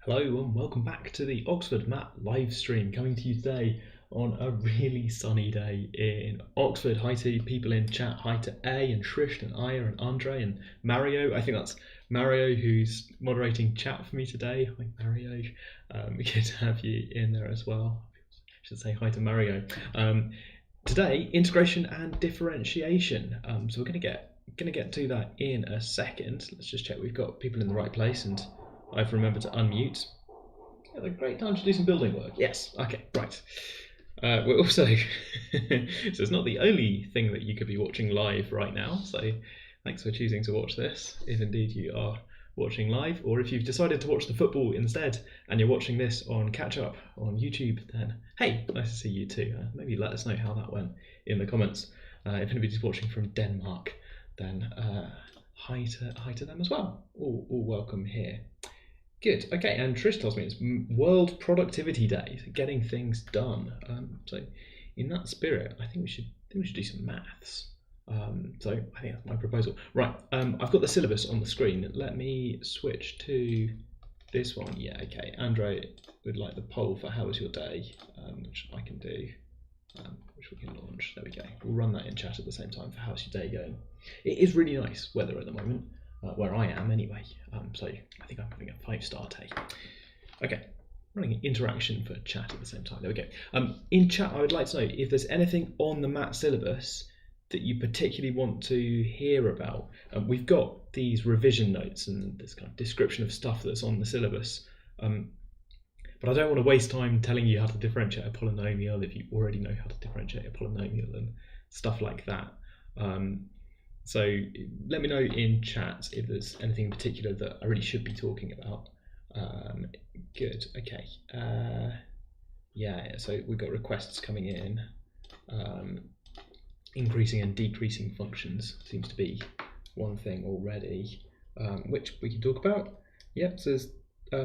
Hello and welcome back to the Oxford MAT Livestream, coming to you today on a really sunny day in Oxford. Hi to people in chat, hi to A and Shrish and Aya and Andre and Mario. I think that's Mario who's moderating chat for me today. Hi Mario, good to have you in there as well. I should say hi to Mario. Today, integration and differentiation. So we're going to get to that in a second. Let's just check we've got people in the right place and I've remembered to unmute. Yeah, a great time to do some building work. Yes, okay, right. We're also, so it's not the only thing that you could be watching live right now, so thanks for choosing to watch this, if indeed you are watching live, or if you've decided to watch the football instead and you're watching this on catch up on YouTube, then hey, nice to see you too. Maybe let us know how that went in the comments. If anybody's watching from Denmark, then hi to them as well. All welcome here. Good. Okay, and Trish tells me it's World Productivity Day, so getting things done. So, in that spirit, I think we should do some maths. So I think that's my proposal. Right. I've got the syllabus on the screen. Let me switch to this one. Yeah. Okay. Andre would like the poll for how was your day, which I can do, which we can launch. There we go. We'll run that in chat at the same time for how's your day going. It is really nice weather at the moment. Where I am anyway, so I think I'm having a 5-star day. Okay, running an interaction for chat at the same time. There we go. In chat, I would like to know if there's anything on the MAT syllabus that you particularly want to hear about. We've got these revision notes and this kind of description of stuff that's on the syllabus, but I don't want to waste time telling you how to differentiate a polynomial if you already know how to differentiate a polynomial and stuff like that. So let me know in chat if there's anything in particular that I really should be talking about. Good, okay. Yeah, so we've got requests coming in. Increasing and decreasing functions seems to be one thing already, which we can talk about. Yep, so there's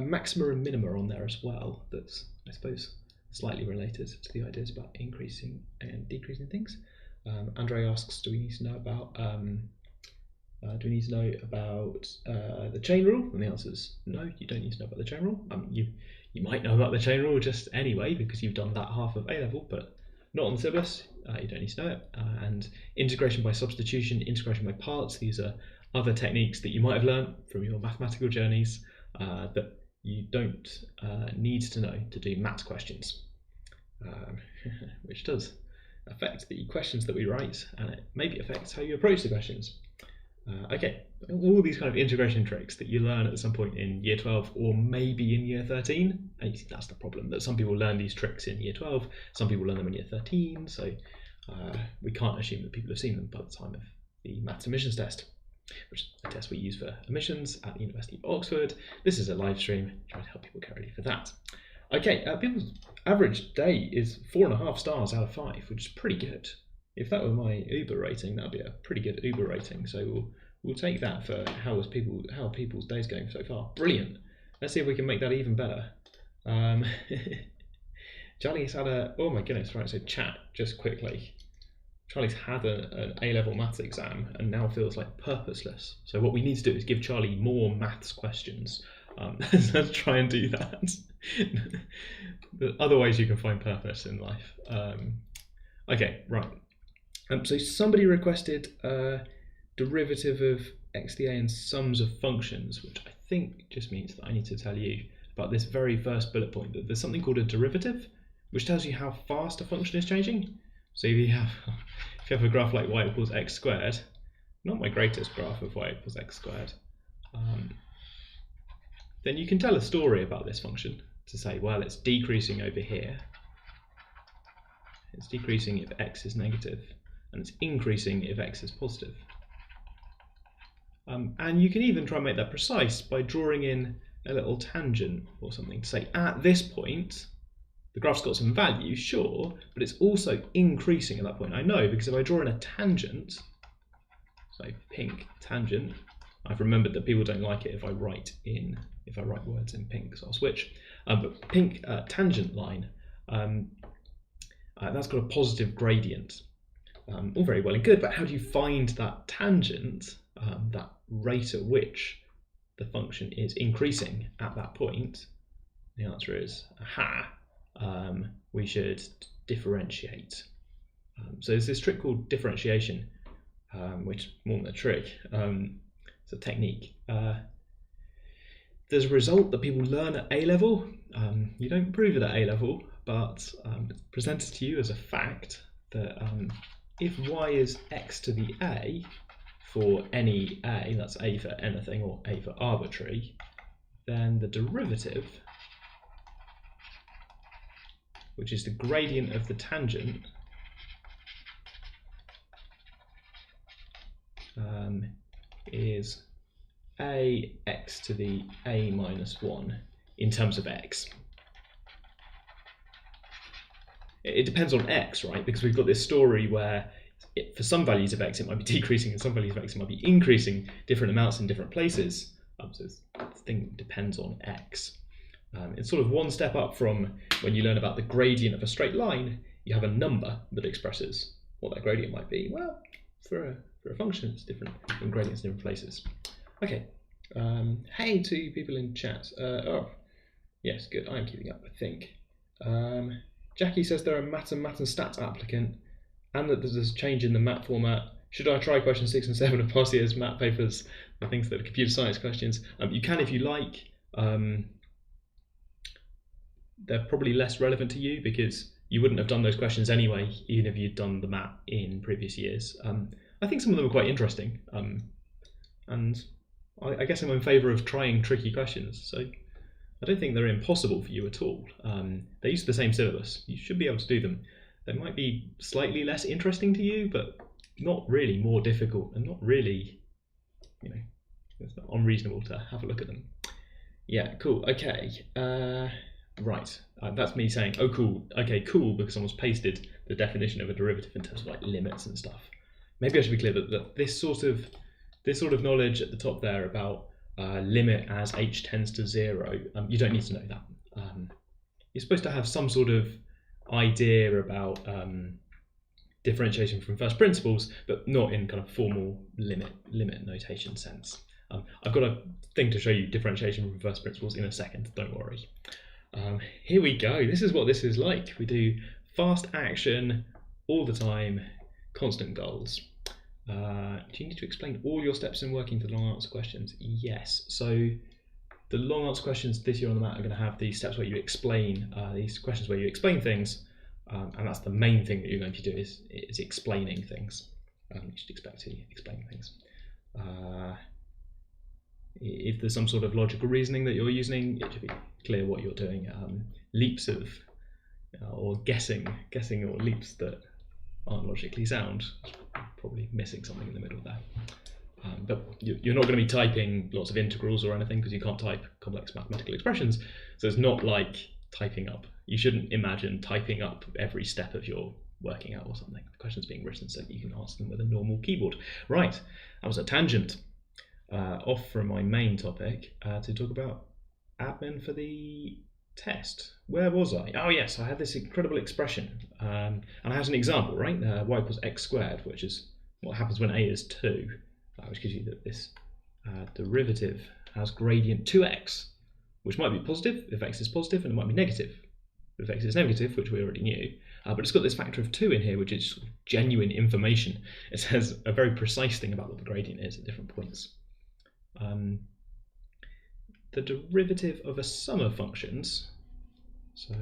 maxima and minima on there as well. That's, I suppose, slightly related to the ideas about increasing and decreasing things. Andre asks, do we need to know about the chain rule? And the answer is no, you don't need to know about the chain rule. You might know about the chain rule just anyway because you've done that half of A level, but not on the syllabus. You don't need to know it. And integration by substitution, integration by parts, these are other techniques that you might have learned from your mathematical journeys that you don't need to know to do maths questions, which does affect the questions that we write, and it maybe affects how you approach the questions. Okay, all these kind of integration tricks that you learn at some point in year 12 or maybe in year 13, and you see that's the problem, that some people learn these tricks in year 12, some people learn them in year 13, so we can't assume that people have seen them by the time of the maths admissions test, which is a test we use for admissions at the University of Oxford. This is a live stream, trying to help people get ready for that. Okay, people's average day is 4.5 stars out of 5, which is pretty good. If that were my Uber rating, that'd be a pretty good Uber rating. So we'll take that for how people's days going so far. Brilliant. Let's see if we can make that even better. Charlie's had oh my goodness, right, so chat, just quickly. Charlie's had an A-level maths exam and now feels like purposeless. So what we need to do is give Charlie more maths questions. Let's try and do that. Other ways you can find purpose in life. Okay, right. So somebody requested derivative of xdA and sums of functions, which I think just means that I need to tell you about this very first bullet point, that there's something called a derivative, which tells you how fast a function is changing. So if you have a graph like y equals x squared, not my greatest graph of y equals x squared, then you can tell a story about this function to say, well, it's decreasing over here. It's decreasing if x is negative, and it's increasing if x is positive. And you can even try and make that precise by drawing in a little tangent or something to say, at this point, the graph's got some value, sure, but it's also increasing at that point. I know because if I draw in a tangent, so pink tangent, I've remembered that people don't like it if I write words in pink, so I'll switch. But pink tangent line, that's got a positive gradient. All very well and good, but how do you find that tangent, that rate at which the function is increasing at that point? The answer is, aha, we should differentiate. So there's this trick called differentiation, which is more than a trick, it's a technique. There's a result that people learn at A level. You don't prove it at A level, but it's presented to you as a fact that if y is x to the a for any a, that's a for anything or a for arbitrary, then the derivative, which is the gradient of the tangent, is ax to the a minus 1 in terms of x. It depends on x, right? Because we've got this story where for some values of x it might be decreasing and some values of x it might be increasing different amounts in different places. So this thing depends on x. It's sort of one step up from when you learn about the gradient of a straight line. You have a number that expresses what that gradient might be. Well, for a function it's different in gradients in different places. Okay, hey to people in chat. Oh, yes, good, I'm keeping up, I think. Jackie says they're a math and stats applicant and that there's a change in the MAT format. Should I try question 6 and 7 of past year's MAT papers? I think that are computer science questions. You can if you like. They're probably less relevant to you because you wouldn't have done those questions anyway, even if you'd done the MAT in previous years. I think some of them are quite interesting. And I guess I'm in favour of trying tricky questions. So I don't think they're impossible for you at all. They use the same syllabus. You should be able to do them. They might be slightly less interesting to you, but not really more difficult and not really, you know, it's not unreasonable to have a look at them. Yeah, cool, okay. Right, that's me saying, oh cool, okay, cool, because someone's pasted the definition of a derivative in terms of like limits and stuff. Maybe I should be clear that this sort of knowledge at the top there about limit as h tends to 0, you don't need to know that. You're supposed to have some sort of idea about differentiation from first principles, but not in kind of formal limit notation sense. I've got a thing to show you differentiation from first principles in a second, don't worry. Here we go, this is what this is like. We do fast action all the time, constant goals. Do you need to explain all your steps in working to the long answer questions? Yes. So the long answer questions this year on the MAT are going to have these steps where you explain, these questions where you explain things, and that's the main thing that you're going to do is explaining things. You should expect to explain things. If there's some sort of logical reasoning that you're using, it should be clear what you're doing. Leaps of, or guessing or leaps that aren't logically sound, probably missing something in the middle there. But you're not going to be typing lots of integrals or anything because you can't type complex mathematical expressions. So it's not like typing up. You shouldn't imagine typing up every step of your working out or something. The question's being written so that you can answer them with a normal keyboard. Right, that was a tangent. Off from my main topic to talk about admin for the test. Where was I? Oh yes, I had this incredible expression, and I had an example, right? Y equals x squared, which is what happens when a is 2, which gives you that this derivative has gradient 2x, which might be positive if x is positive, and it might be negative if x is negative, which we already knew. But it's got this factor of 2 in here, which is sort of genuine information. It says a very precise thing about what the gradient is at different points. The derivative of a sum of functions, so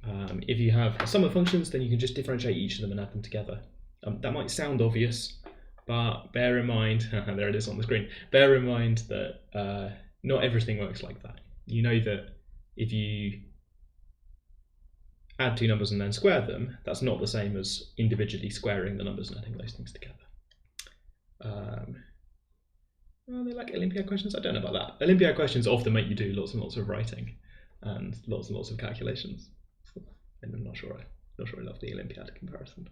if you have a sum of functions, then you can just differentiate each of them and add them together. That might sound obvious, but bear in mind, there it is on the screen, bear in mind that not everything works like that. You know that if you add two numbers and then square them, that's not the same as individually squaring the numbers and adding those things together. Are they like Olympiad questions? I don't know about that. Olympiad questions often make you do lots and lots of writing and lots of calculations. And I'm not sure I love the Olympiad comparison.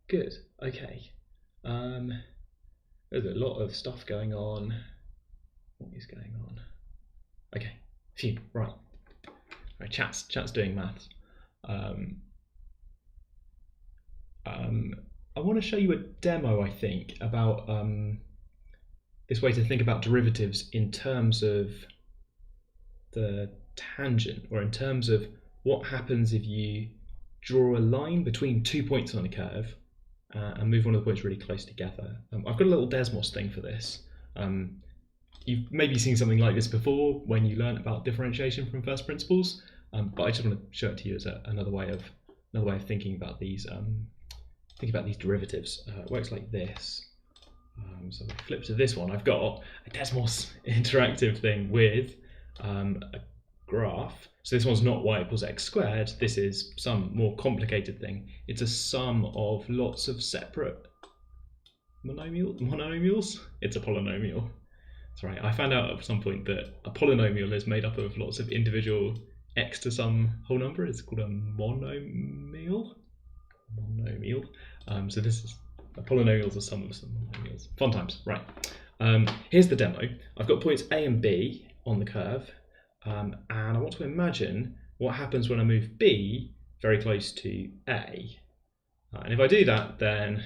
Good. Okay. There's a lot of stuff going on. What is going on? Okay. Phew. Right. Right. Chat's doing maths. I want to show you a demo, I think, about this way to think about derivatives in terms of the tangent, or in terms of what happens if you draw a line between 2 points on a curve and move one of the points really close together. I've got a little Desmos thing for this. You've maybe seen something like this before when you learn about differentiation from first principles, but I just want to show it to you as another way of thinking about these derivatives. It works like this. So the flip to this one, I've got a Desmos interactive thing with a graph. So this one's not y equals x squared. This is some more complicated thing. It's a sum of lots of separate monomials. It's a polynomial. That's right. I found out at some point that a polynomial is made up of lots of individual x to some whole number. It's called a monomial. So this is a polynomial is a sum of some monomials. Fun times. Right. Here's the demo. I've got points A and B on the curve. And I want to imagine what happens when I move B very close to A. And if I do that, then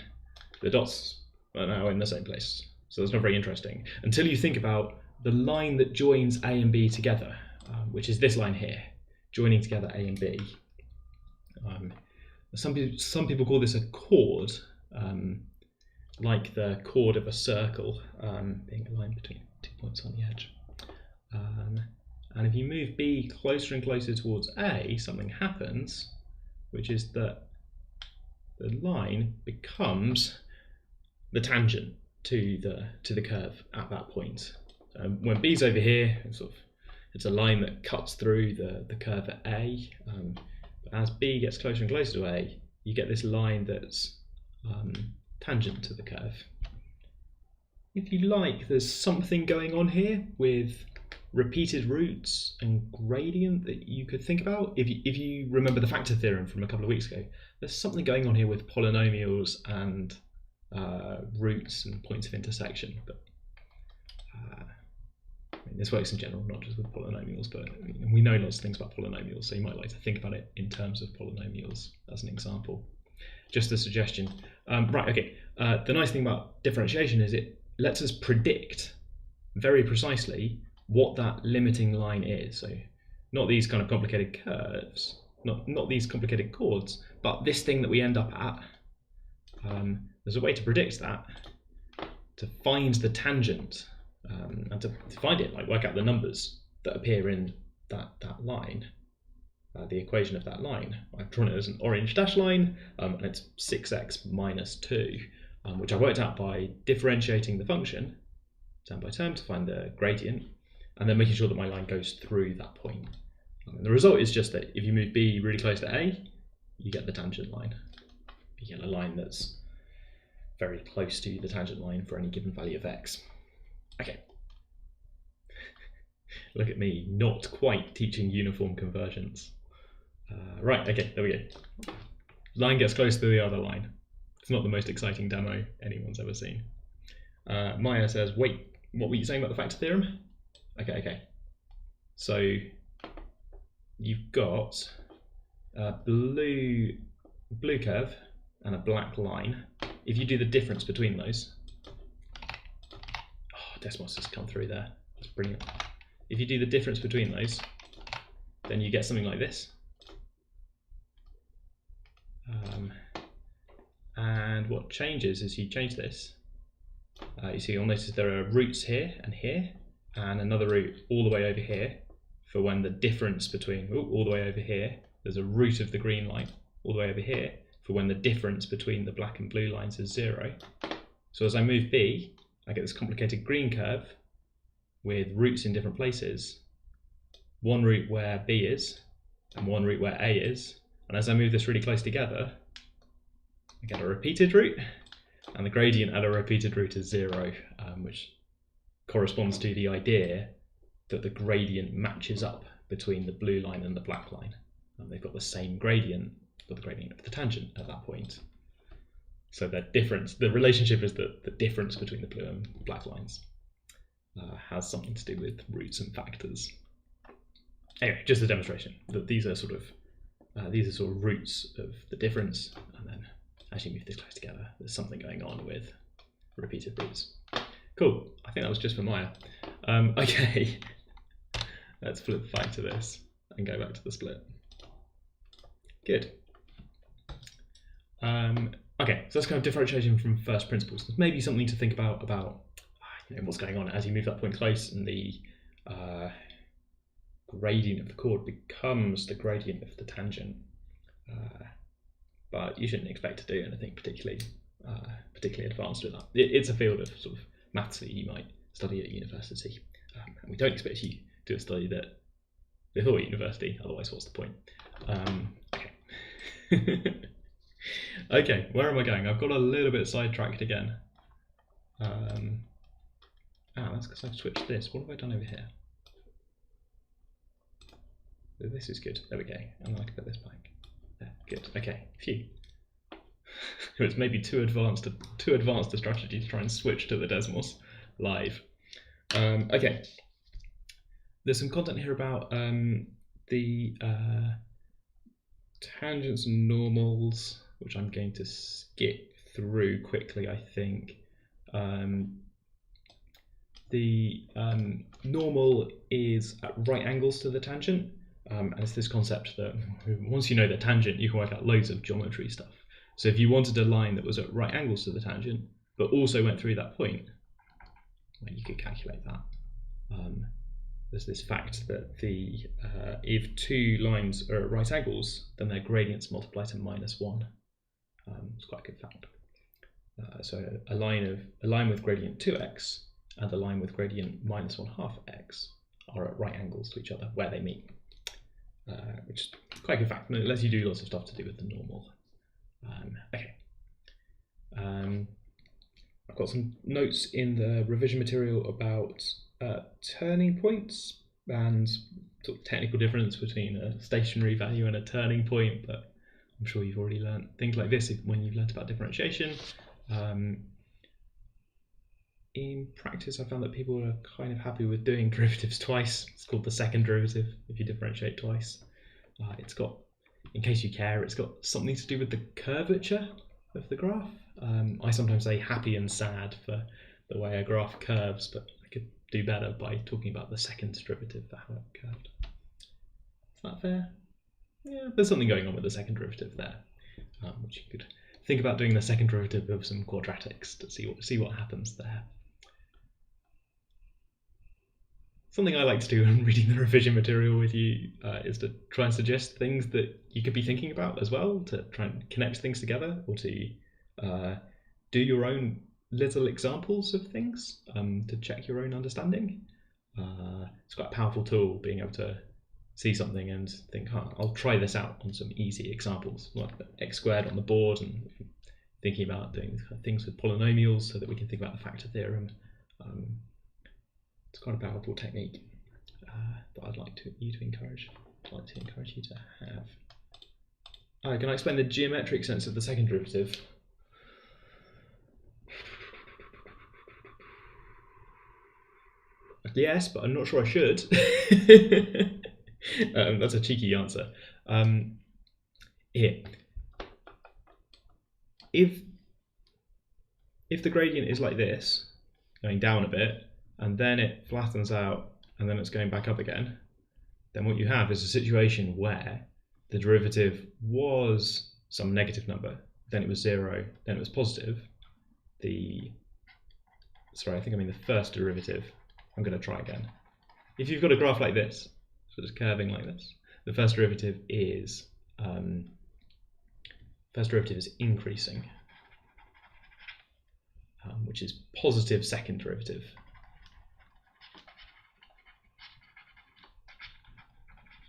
the dots are now in the same place. So that's not very interesting until you think about the line that joins A and B together, which is this line here, joining together A and B. Some people call this a chord, like the chord of a circle, being a line between 2 points on the edge. And if you move B closer and closer towards A, something happens, which is that the line becomes the tangent to the curve at that point. When B's over here, it's a line that cuts through the curve at A. But as B gets closer and closer to A, you get this line that's tangent to the curve. If you like, there's something going on here with repeated roots and gradient that you could think about. If you remember the factor theorem from a couple of weeks ago, there's something going on here with polynomials and roots and points of intersection. But I mean, this works in general, not just with polynomials, but we know lots of things about polynomials, so you might like to think about it in terms of polynomials as an example. Just a suggestion. Right, okay. The nice thing about differentiation is it lets us predict very precisely what that limiting line is. So not these kind of complicated curves, not these complicated chords, but this thing that we end up at. There's a way to predict that, to find the tangent, and to find it, like work out the numbers that appear in that line, the equation of that line. I've drawn it as an orange dashed line, and it's 6x minus 2, which I worked out by differentiating the function term by term to find the gradient, and then making sure that my line goes through that point. And the result is just that if you move B really close to A, you get the tangent line. You get a line that's very close to the tangent line for any given value of x. Okay. Look at me, not quite teaching uniform convergence. Right, okay, there we go. Line gets close to the other line. It's not the most exciting demo anyone's ever seen. Maya says, wait, what were you saying about the factor theorem? Okay. So you've got a blue curve and a black line. If you do the difference between those, Desmos has come through there. That's brilliant. If you do the difference between those, then you get something like this. And what changes is you change this. You see, you'll notice there are roots here, and another root all the way over here for when the difference between, all the way over here, there's a root of the green line all the way over here for when the difference between the black and blue lines is 0. So as I move B, I get this complicated green curve with roots in different places. One root where B is, and one root where A is. And as I move this really close together, I get a repeated root, and the gradient at a repeated root is 0, which corresponds to the idea that the gradient matches up between the blue line and the black line. And they've got the same gradient, but the gradient of the tangent at that point. So the relationship is that the difference between the blue and black lines has something to do with roots and factors. Anyway, just a demonstration that these are sort of roots of the difference, and then as you move this close together, there's something going on with repeated roots. Cool. I think that was just for Maya. Okay. Let's flip back to this and go back to the split. Good. Okay, so that's kind of differentiation from first principles. There's maybe something to think about what's going on as you move that point close, and the gradient of the chord becomes the gradient of the tangent. But you shouldn't expect to do anything particularly advanced with that. It's a field of sort of maths that you might study at university, and we don't expect you to study that before university. Otherwise, what's the point? Okay. Okay, where am I going? I've got a little bit sidetracked again. That's because I've switched this. What have I done over here? This is good. There we go. And then I can put this back. There, good. Okay. Phew. It's maybe too advanced a strategy to try and switch to the decimals live. Okay. There's some content here about the tangents and normals, which I'm going to skip through quickly, I think. The normal is at right angles to the tangent, and it's this concept that once you know the tangent, you can work out loads of geometry stuff. So if you wanted a line that was at right angles to the tangent, but also went through that point, well, you could calculate that. There's this fact that if two lines are at right angles, then their gradients multiply to -1. It's quite a good fact. So a line with gradient 2x and a line with gradient -1/2 x are at right angles to each other where they meet, which is quite a good fact. And it lets you do lots of stuff to do with the normal. Okay. I've got some notes in the revision material about turning points and sort of technical difference between a stationary value and a turning point, but I'm sure you've already learned things like this when you've learned about differentiation. In practice, I found that people are kind of happy with doing derivatives twice. It's called the second derivative if you differentiate twice. It's got, in case you care, it's got something to do with the curvature of the graph. I sometimes say happy and sad for the way a graph curves, but I could do better by talking about the second derivative for how it curved. Is that fair? Yeah, there's something going on with the second derivative there, which you could think about doing the second derivative of some quadratics to see what happens there. Something I like to do when reading the revision material with you is to try and suggest things that you could be thinking about as well, to try and connect things together, or to do your own little examples of things to check your own understanding. It's quite a powerful tool, being able to see something and think, I'll try this out on some easy examples, like x squared on the board, and thinking about doing things with polynomials so that we can think about the factor theorem. It's quite a powerful technique that I'd like you to encourage you to have. Can I explain the geometric sense of the second derivative? Yes, but I'm not sure I should. That's a cheeky answer. Here, if the gradient is like this, going down a bit, and then it flattens out, and then it's going back up again, then what you have is a situation where the derivative was some negative number, then it was 0, then it was positive. Sorry, I think I mean the first derivative. I'm going to try again. If you've got a graph like this, so it's curving like this, the first derivative is increasing, which is positive second derivative.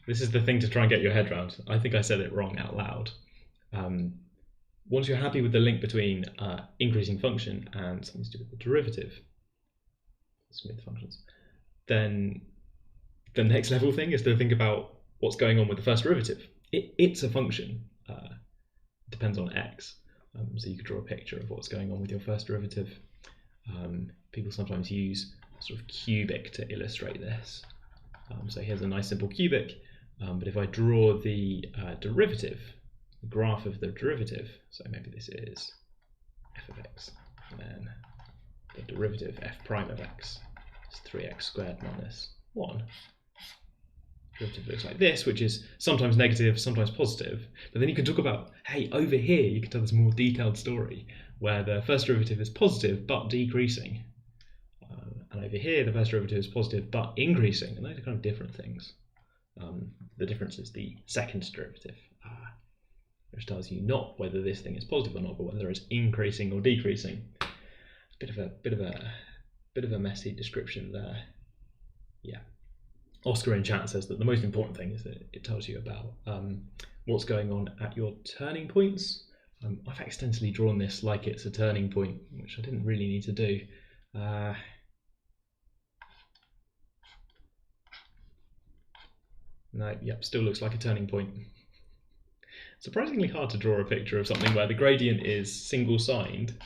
This is the thing to try and get your head around. I think I said it wrong out loud. Once you're happy with the link between increasing function and something to do with the derivative, smooth functions, then the next level thing is to think about what's going on with the first derivative. It's a function. It depends on x. So you could draw a picture of what's going on with your first derivative. People sometimes use sort of cubic to illustrate this. So here's a nice simple cubic, but if I draw the derivative, the graph of the derivative, so maybe this is f of x, and then the derivative f prime of x is 3x squared minus 1. derivative looks like this, which is sometimes negative, sometimes positive. But then you can talk about, hey, over here you can tell this more detailed story where the first derivative is positive but decreasing. And over here the first derivative is positive but increasing, and those are kind of different things. The difference is the second derivative, which tells you not whether this thing is positive or not, but whether it's increasing or decreasing. Bit of a messy description there. Yeah. Oscar in chat says that the most important thing is that it tells you about what's going on at your turning points. I've accidentally drawn this like it's a turning point, which I didn't really need to do. No, yep, still looks like a turning point. Surprisingly hard to draw a picture of something where the gradient is single-signed,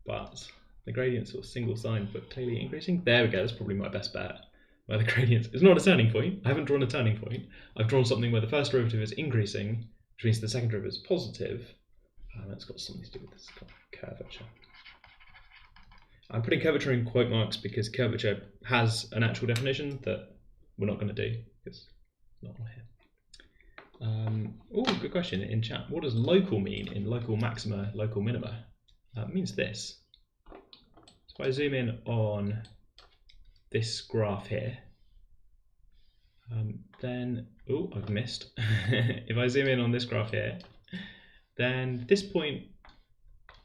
but the gradient's sort of single-signed but clearly increasing. There we go, that's probably my best bet. Where the gradient is not a turning point. I haven't drawn a turning point. I've drawn something where the first derivative is increasing, which means the second derivative is positive. That's got something to do with this curvature. I'm putting curvature in quote marks because curvature has an actual definition that we're not going to do because it's not on here. Oh, good question in chat. What does local mean in local maxima, local minima? It means this. So if I zoom in on this graph here, then, oh, I've missed. If I zoom in on this graph here, then this point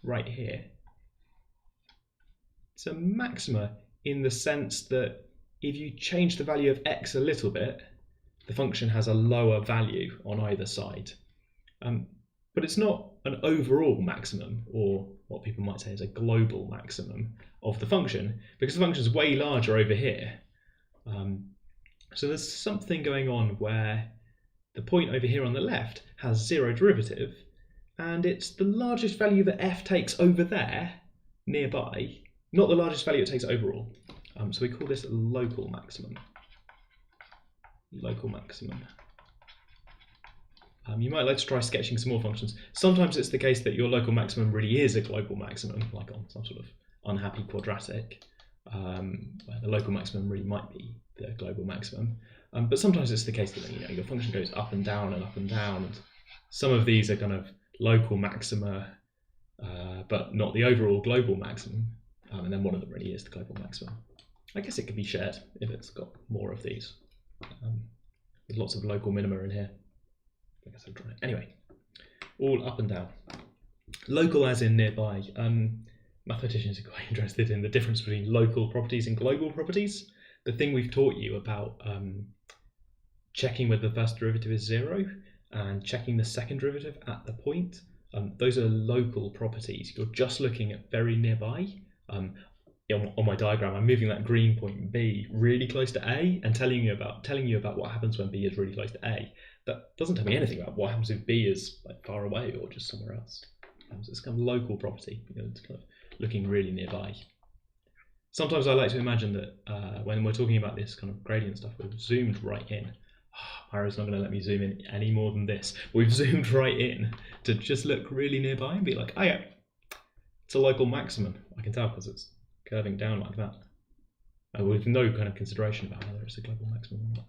right here, it's a maxima in the sense that if you change the value of x a little bit, the function has a lower value on either side. But it's not an overall maximum, or what people might say is a global maximum of the function, because the function is way larger over here. So there's something going on where the point over here on the left has zero derivative, and it's the largest value that f takes over there, nearby, not the largest value it takes overall. So we call this a local maximum. Local maximum. You might like to try sketching some more functions. Sometimes it's the case that your local maximum really is a global maximum, like on some sort of unhappy quadratic, where the local maximum really might be the global maximum. But sometimes it's the case that your function goes up and down and up and down. And some of these are kind of local maxima, but not the overall global maximum. And then one of them really is the global maximum. I guess it could be shared if it's got more of these. There's lots of local minima in here. I guess I've drawn it. Anyway, all up and down. Local as in nearby. Mathematicians are quite interested in the difference between local properties and global properties. The thing we've taught you about checking whether the first derivative is zero and checking the second derivative at the point, those are local properties. You're just looking at very nearby. On my diagram, I'm moving that green point B really close to A and telling you about what happens when B is really close to A. That doesn't tell me anything about what happens if B is like far away or just somewhere else. So it's kind of local property. It's kind of looking really nearby. Sometimes I like to imagine that when we're talking about this kind of gradient stuff, we've zoomed right in. Mario's not going to let me zoom in any more than this. We've zoomed right in to just look really nearby and be like, oh yeah, it's a local maximum. I can tell because it's curving down like that, with no kind of consideration about whether it's a global maximum or not.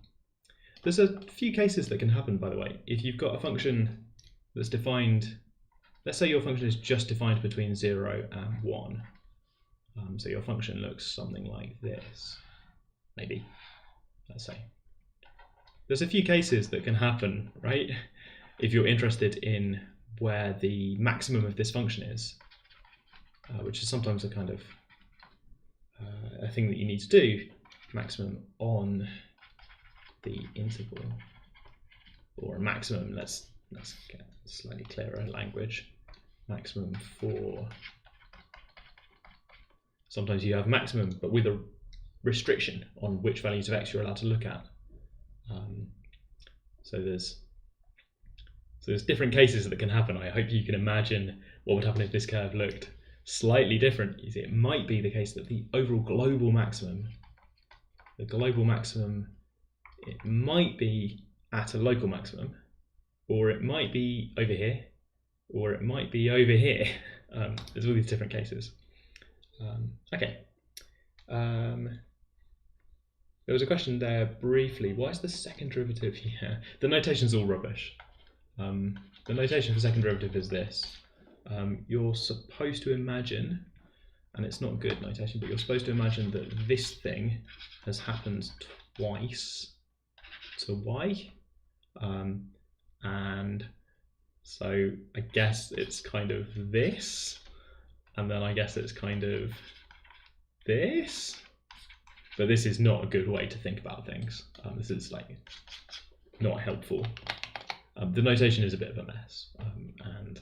There's a few cases that can happen, by the way. If you've got a function that's defined, let's say your function is just defined between 0 and 1. So your function looks something like this, maybe, let's say. There's a few cases that can happen, right? If you're interested in where the maximum of this function is, which is sometimes a kind of a thing that you need to do, maximum on the interval, or a maximum, let's get slightly clearer language, maximum for, sometimes you have maximum but with a restriction on which values of x you're allowed to look at. So there's different cases that can happen. I hope you can imagine what would happen if this curve looked slightly different. It might be the case that the overall global maximum, it might be at a local maximum, or it might be over here, or it might be over here. There's all these different cases. Okay. There was a question there briefly. Why is the second derivative here? The notation's all rubbish. The notation for second derivative is this. You're supposed to imagine, and it's not good notation, but you're supposed to imagine that this thing has happened twice to y. And so I guess it's kind of this, and then I guess it's kind of this. But this is not a good way to think about things. This is like not helpful. The notation is a bit of a mess, and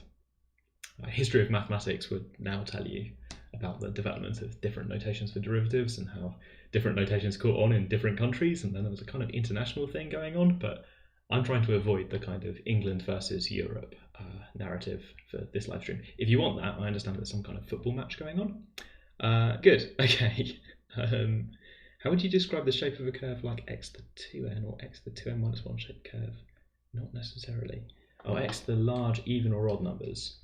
history of mathematics would now tell you about the development of different notations for derivatives and how different notations caught on in different countries, and then there was a kind of international thing going on, but I'm trying to avoid the kind of England versus Europe narrative for this live stream. If you want that, I understand there's some kind of football match going on. Good, okay. How would you describe the shape of a curve like x to the 2n or x to the 2n minus 1 shaped curve? Not necessarily. Oh, x to the large even or odd numbers.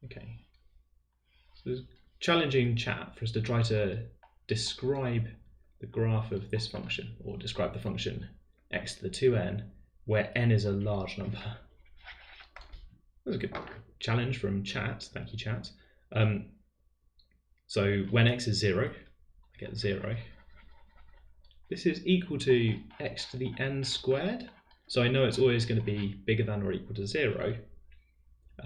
Okay. So there's a challenging chat for us to try to describe the graph of this function, or describe the function x to the 2n, where n is a large number. That's a good challenge from chat. Thank you, chat. So when x is 0, I get 0. This is equal to x to the n squared. So I know it's always going to be bigger than or equal to 0,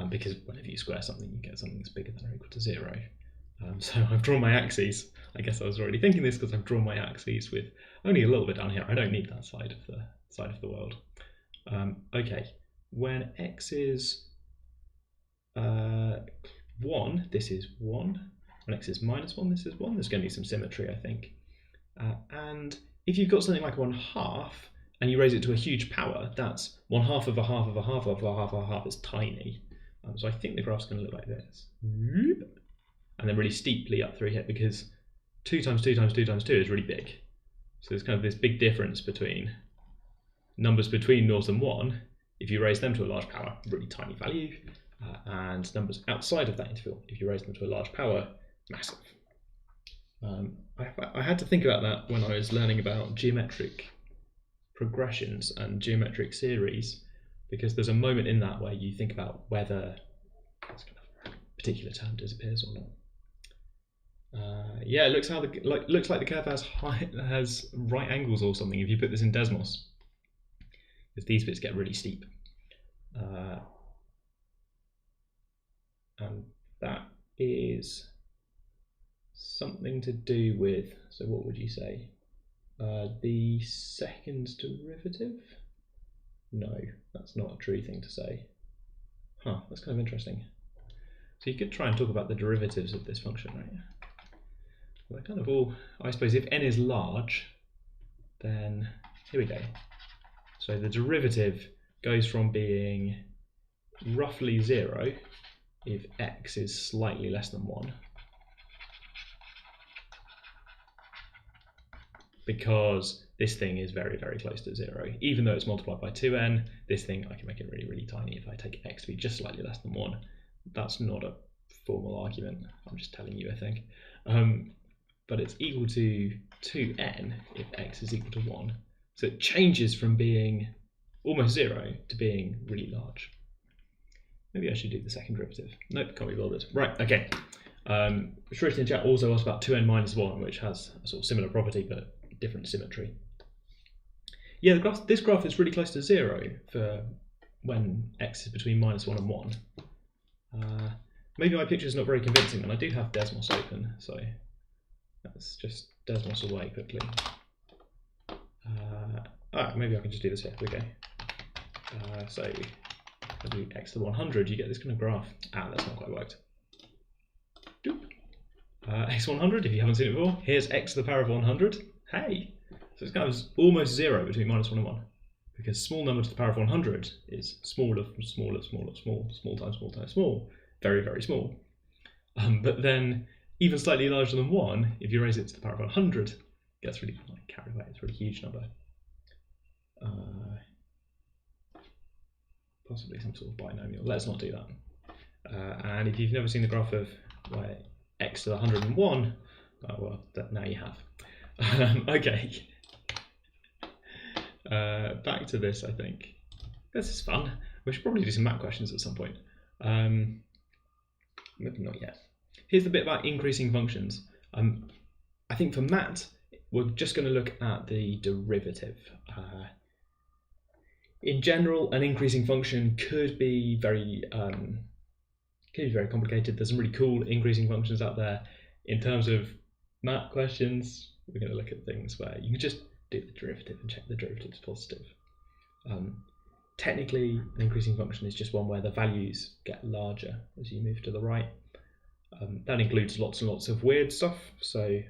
because whenever you square something, you get something that's bigger than or equal to 0. So I've drawn my axes. I guess I was already thinking this because I've drawn my axes with only a little bit down here. I don't need that side of the world. Okay, when x is 1, this is 1. When x is minus 1, this is 1. There's going to be some symmetry, I think. And if you've got something like 1/2 and you raise it to a huge power, that's 1/2 of a half of a half of a half of a half is tiny. So I think the graph's going to look like this. And then really steeply up through here, because 2 times 2 times 2 times 2 is really big. So there's kind of this big difference between numbers between 0 and 1. If you raise them to a large power, really tiny value, and numbers outside of that interval, if you raise them to a large power, massive. I had to think about that when I was learning about geometric progressions and geometric series, because there's a moment in that where you think about whether a particular term disappears or not. Yeah, it looks like the curve has right angles or something if you put this in Desmos, because these bits get really steep, and that is something to do with, so what would you say, the second derivative? No, that's not a true thing to say. Huh, that's kind of interesting. So you could try and talk about the derivatives of this function, right? Well, they're kind of all, I suppose if n is large, then here we go. So the derivative goes from being roughly 0 if x is slightly less than 1, because this thing is very, very close to 0. Even though it's multiplied by 2n, this thing, I can make it really, really tiny if I take x to be just slightly less than 1. That's not a formal argument, I'm just telling you a thing. But it's equal to 2n if x is equal to 1. So it changes from being almost 0 to being really large. Maybe I should do the second derivative. Nope, can't be bothered. Right, okay. Shrift in chat also asked about 2n minus 1, which has a sort of similar property but different symmetry. Yeah, this graph is really close to 0 for when x is between -1 and 1. Maybe my picture is not very convincing, and I do have Desmos open, so let's just Desmos away quickly. Maybe I can just do this here. Here we go. So if I do x to the 100, you get this kind of graph. That's not quite worked. X 100, if you haven't seen it before, here's x to the power of 100. Hey! So it's kind of almost 0 between -1 and 1, because small number to the power of 100 is smaller from smaller, smaller, small, small times small times small, very, very small. But then even slightly larger than 1, if you raise it to the power of 100, it gets really carried away. It's a really huge number. Possibly some sort of binomial. Let's not do that. And if you've never seen the graph of x to the 101, well, now you have. Okay. back to this, I think. This is fun. We should probably do some math questions at some point. Maybe not yet. Here's the bit about increasing functions. I think for math, we're just going to look at the derivative. In general, an increasing function could be very complicated. There's some really cool increasing functions out there. In terms of math questions, we're going to look at things where you can just do the derivative and check the derivative is positive. Technically, an increasing function is just one where the values get larger as you move to the right. That includes lots and lots of weird stuff. So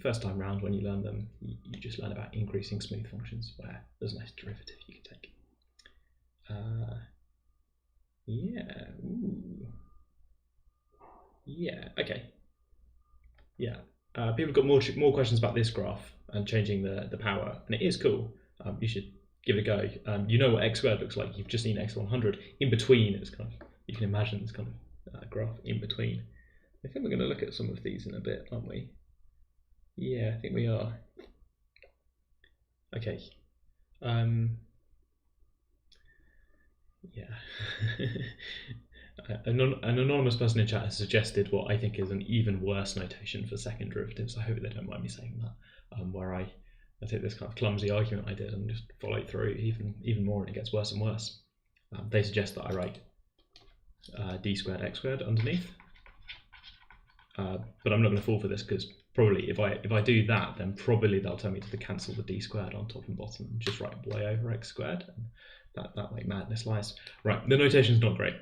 first time round when you learn them, you just learn about increasing smooth functions where there's a nice derivative you can take. Yeah. Ooh. Yeah. Okay. Yeah. People have got more questions about this graph and changing the power, and it is cool. You should give it a go. You know what x squared looks like. You've just seen x100. In between, it's kind of, you can imagine this kind of graph in between. I think we're going to look at some of these in a bit, aren't we? Yeah, I think we are. Okay. Yeah. An anonymous person in chat has suggested what I think is an even worse notation for second derivatives. I hope they don't mind me saying that. Where I take this kind of clumsy argument I did and just follow it through even more, and it gets worse and worse. They suggest that I write d squared x squared underneath. But I'm not going to fall for this, because probably if I do that, then probably they'll tell me to cancel the d squared on top and bottom and just write y over x squared. And that way madness lies. Right, the notation's not great.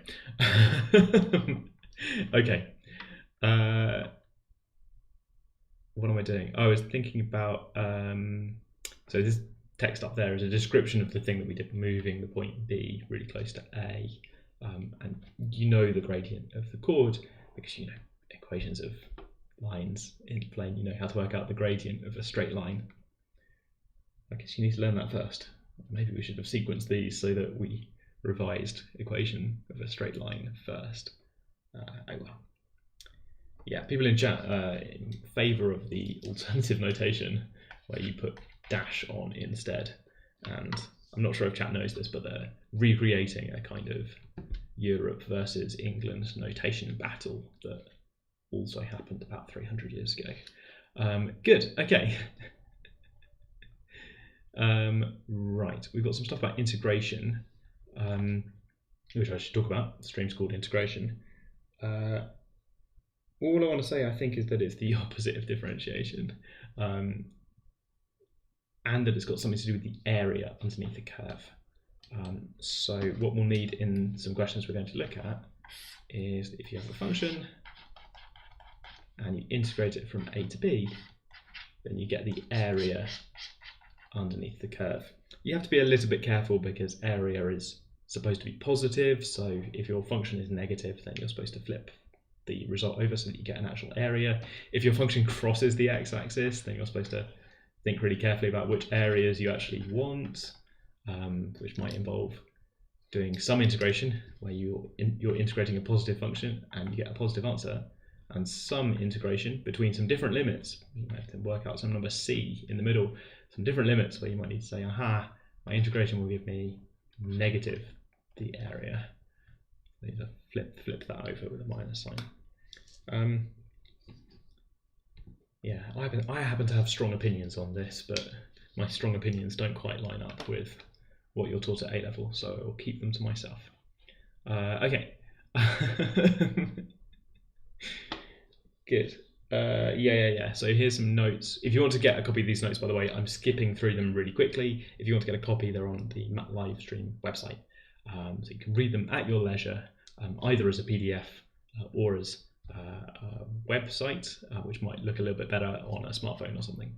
Okay. What am I doing? Oh, I was thinking about, so this text up there is a description of the thing that we did, moving the point B really close to A. And you know the gradient of the chord, because you know equations of lines in the plane, you know how to work out the gradient of a straight line. I guess you need to learn that first. Maybe we should have sequenced these so that we revised equation of a straight line first. Oh well. Yeah, people in chat in favour of the alternative notation where you put dash on instead. And I'm not sure if chat knows this, but they're recreating a kind of Europe versus England notation battle that also happened about 300 years ago. Good, okay. Right, we've got some stuff about integration, which I should talk about. The stream's called integration. All I want to say, I think, is that it's the opposite of differentiation, and that it's got something to do with the area underneath the curve. So what we'll need in some questions we're going to look at is if you have a function and you integrate it from a to b, then you get the area underneath the curve. You have to be a little bit careful because area is supposed to be positive, so if your function is negative, then you're supposed to flip the result over so that you get an actual area. If your function crosses the x-axis, then you're supposed to think really carefully about which areas you actually want, which might involve doing some integration where you're integrating a positive function and you get a positive answer, and some integration between some different limits. You might have to work out some number c in the middle, some different limits where you might need to say, aha, my integration will give me negative the area. I need to flip that over with a minus sign. Yeah, I happen to have strong opinions on this, but my strong opinions don't quite line up with what you're taught at A level, so I'll keep them to myself. Okay. Good. Yeah. So here's some notes. If you want to get a copy of these notes, by the way, I'm skipping through them really quickly. If you want to get a copy, they're on the MAT Livestream website. So you can read them at your leisure, either as a PDF or as a website, which might look a little bit better on a smartphone or something.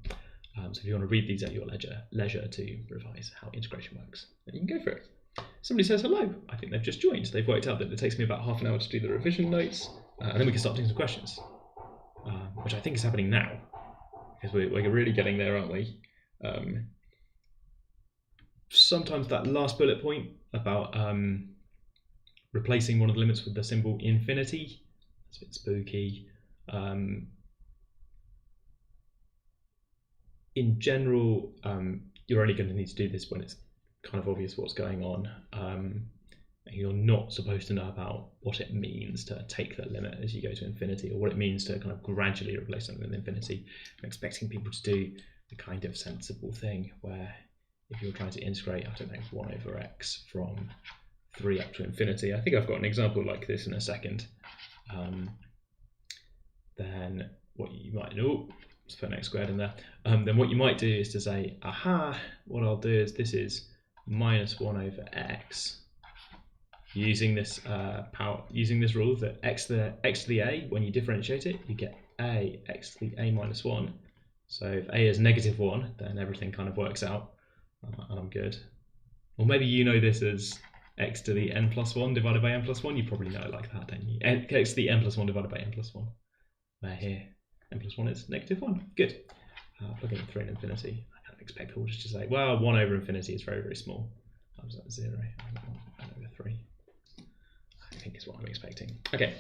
So if you want to read these at your leisure to revise how integration works, then you can go for it. Somebody says hello. I think they've just joined. They've worked out that it takes me about half an hour to do the revision notes, and then we can start doing some questions, which I think is happening now, because we're really getting there, aren't we? Sometimes that last bullet point about replacing one of the limits with the symbol infinity, it's a bit spooky. In general, you're only going to need to do this when it's kind of obvious what's going on. You're not supposed to know about what it means to take that limit as you go to infinity, or what it means to kind of gradually replace something with infinity. I'm expecting people to do the kind of sensible thing where if you're trying to integrate, I don't know, 1 over x from 3 up to infinity. I think I've got an example like this in a second. Then what you might do, let's put an x squared in there. Then what you might do is to say, aha, what I'll do is this is minus 1 over x. Using this using this rule that x to the a, when you differentiate it, you get a x to the a minus 1. So if a is -1, then everything kind of works out, and I'm good. Or maybe you know this as x to the n plus 1 divided by n plus 1. You probably know it like that, don't you? X to the n plus 1 divided by n plus 1. Where here n plus 1 is -1. Good. Plug in 3 and infinity. I kind of expect people just to say, well, 1 over infinity is very, very small. Times that 0, 1 over 3. I think is what I'm expecting. Okay,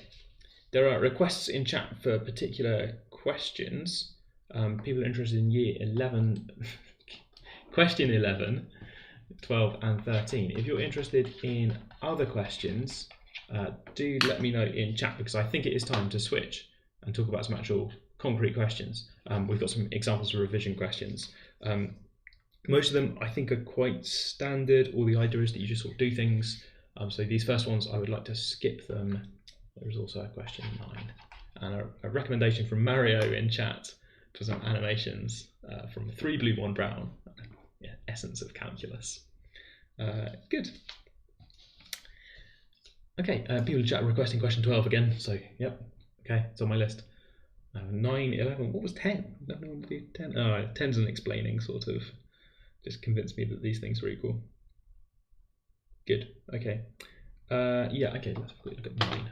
there are requests in chat for particular questions. People are interested in year 11, question 11, 12 and 13. If you're interested in other questions, do let me know in chat, because I think it is time to switch and talk about some actual concrete questions. We've got some examples of revision questions. Most of them I think are quite standard. All the idea is that you just sort of do things. So these first ones, I would like to skip them. There's also a question 9 and a recommendation from Mario in chat for some animations from 3 blue 1 brown. Yeah, essence of calculus. Good. Okay, people in chat are requesting question 12 again. So yep, okay, it's on my list. 9, 11. What was 10? 11 would be 10. Oh, 10's an explaining sort of. Just convinced me that these things are equal. Good. Okay. Yeah. Okay. Let's have a quick look at 9.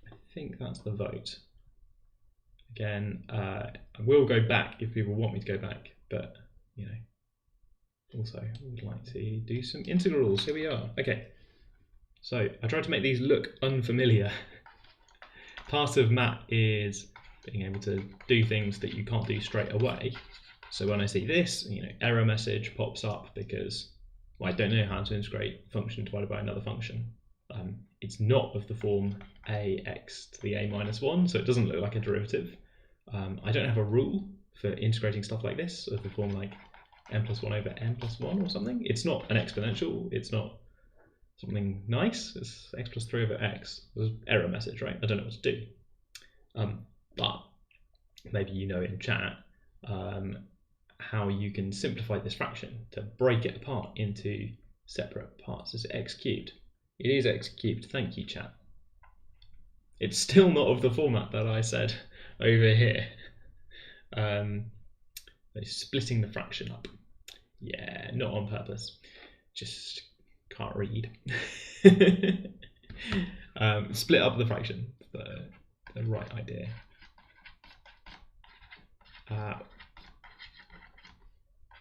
I think that's the vote. Again, I will go back if people want me to go back, but you know, also I would like to do some integrals. Here we are. Okay. So I tried to make these look unfamiliar. Part of MAT is being able to do things that you can't do straight away. So when I see this, you know, error message pops up because, well, I don't know how to integrate function divided by another function. It's not of the form ax to the a minus 1, so it doesn't look like a derivative. I don't have a rule for integrating stuff like this of the form like n plus 1 over n plus 1 or something. It's not an exponential. It's not something nice. It's x plus 3 over x. There's an error message, right? I don't know what to do. But maybe you know in chat how you can simplify this fraction to break it apart into separate parts. Is it x cubed? It is x cubed. Thank you, chat. It's still not of the format that I said over here. Splitting the fraction up. Yeah, not on purpose. Just can't read. Split up the fraction. The right idea.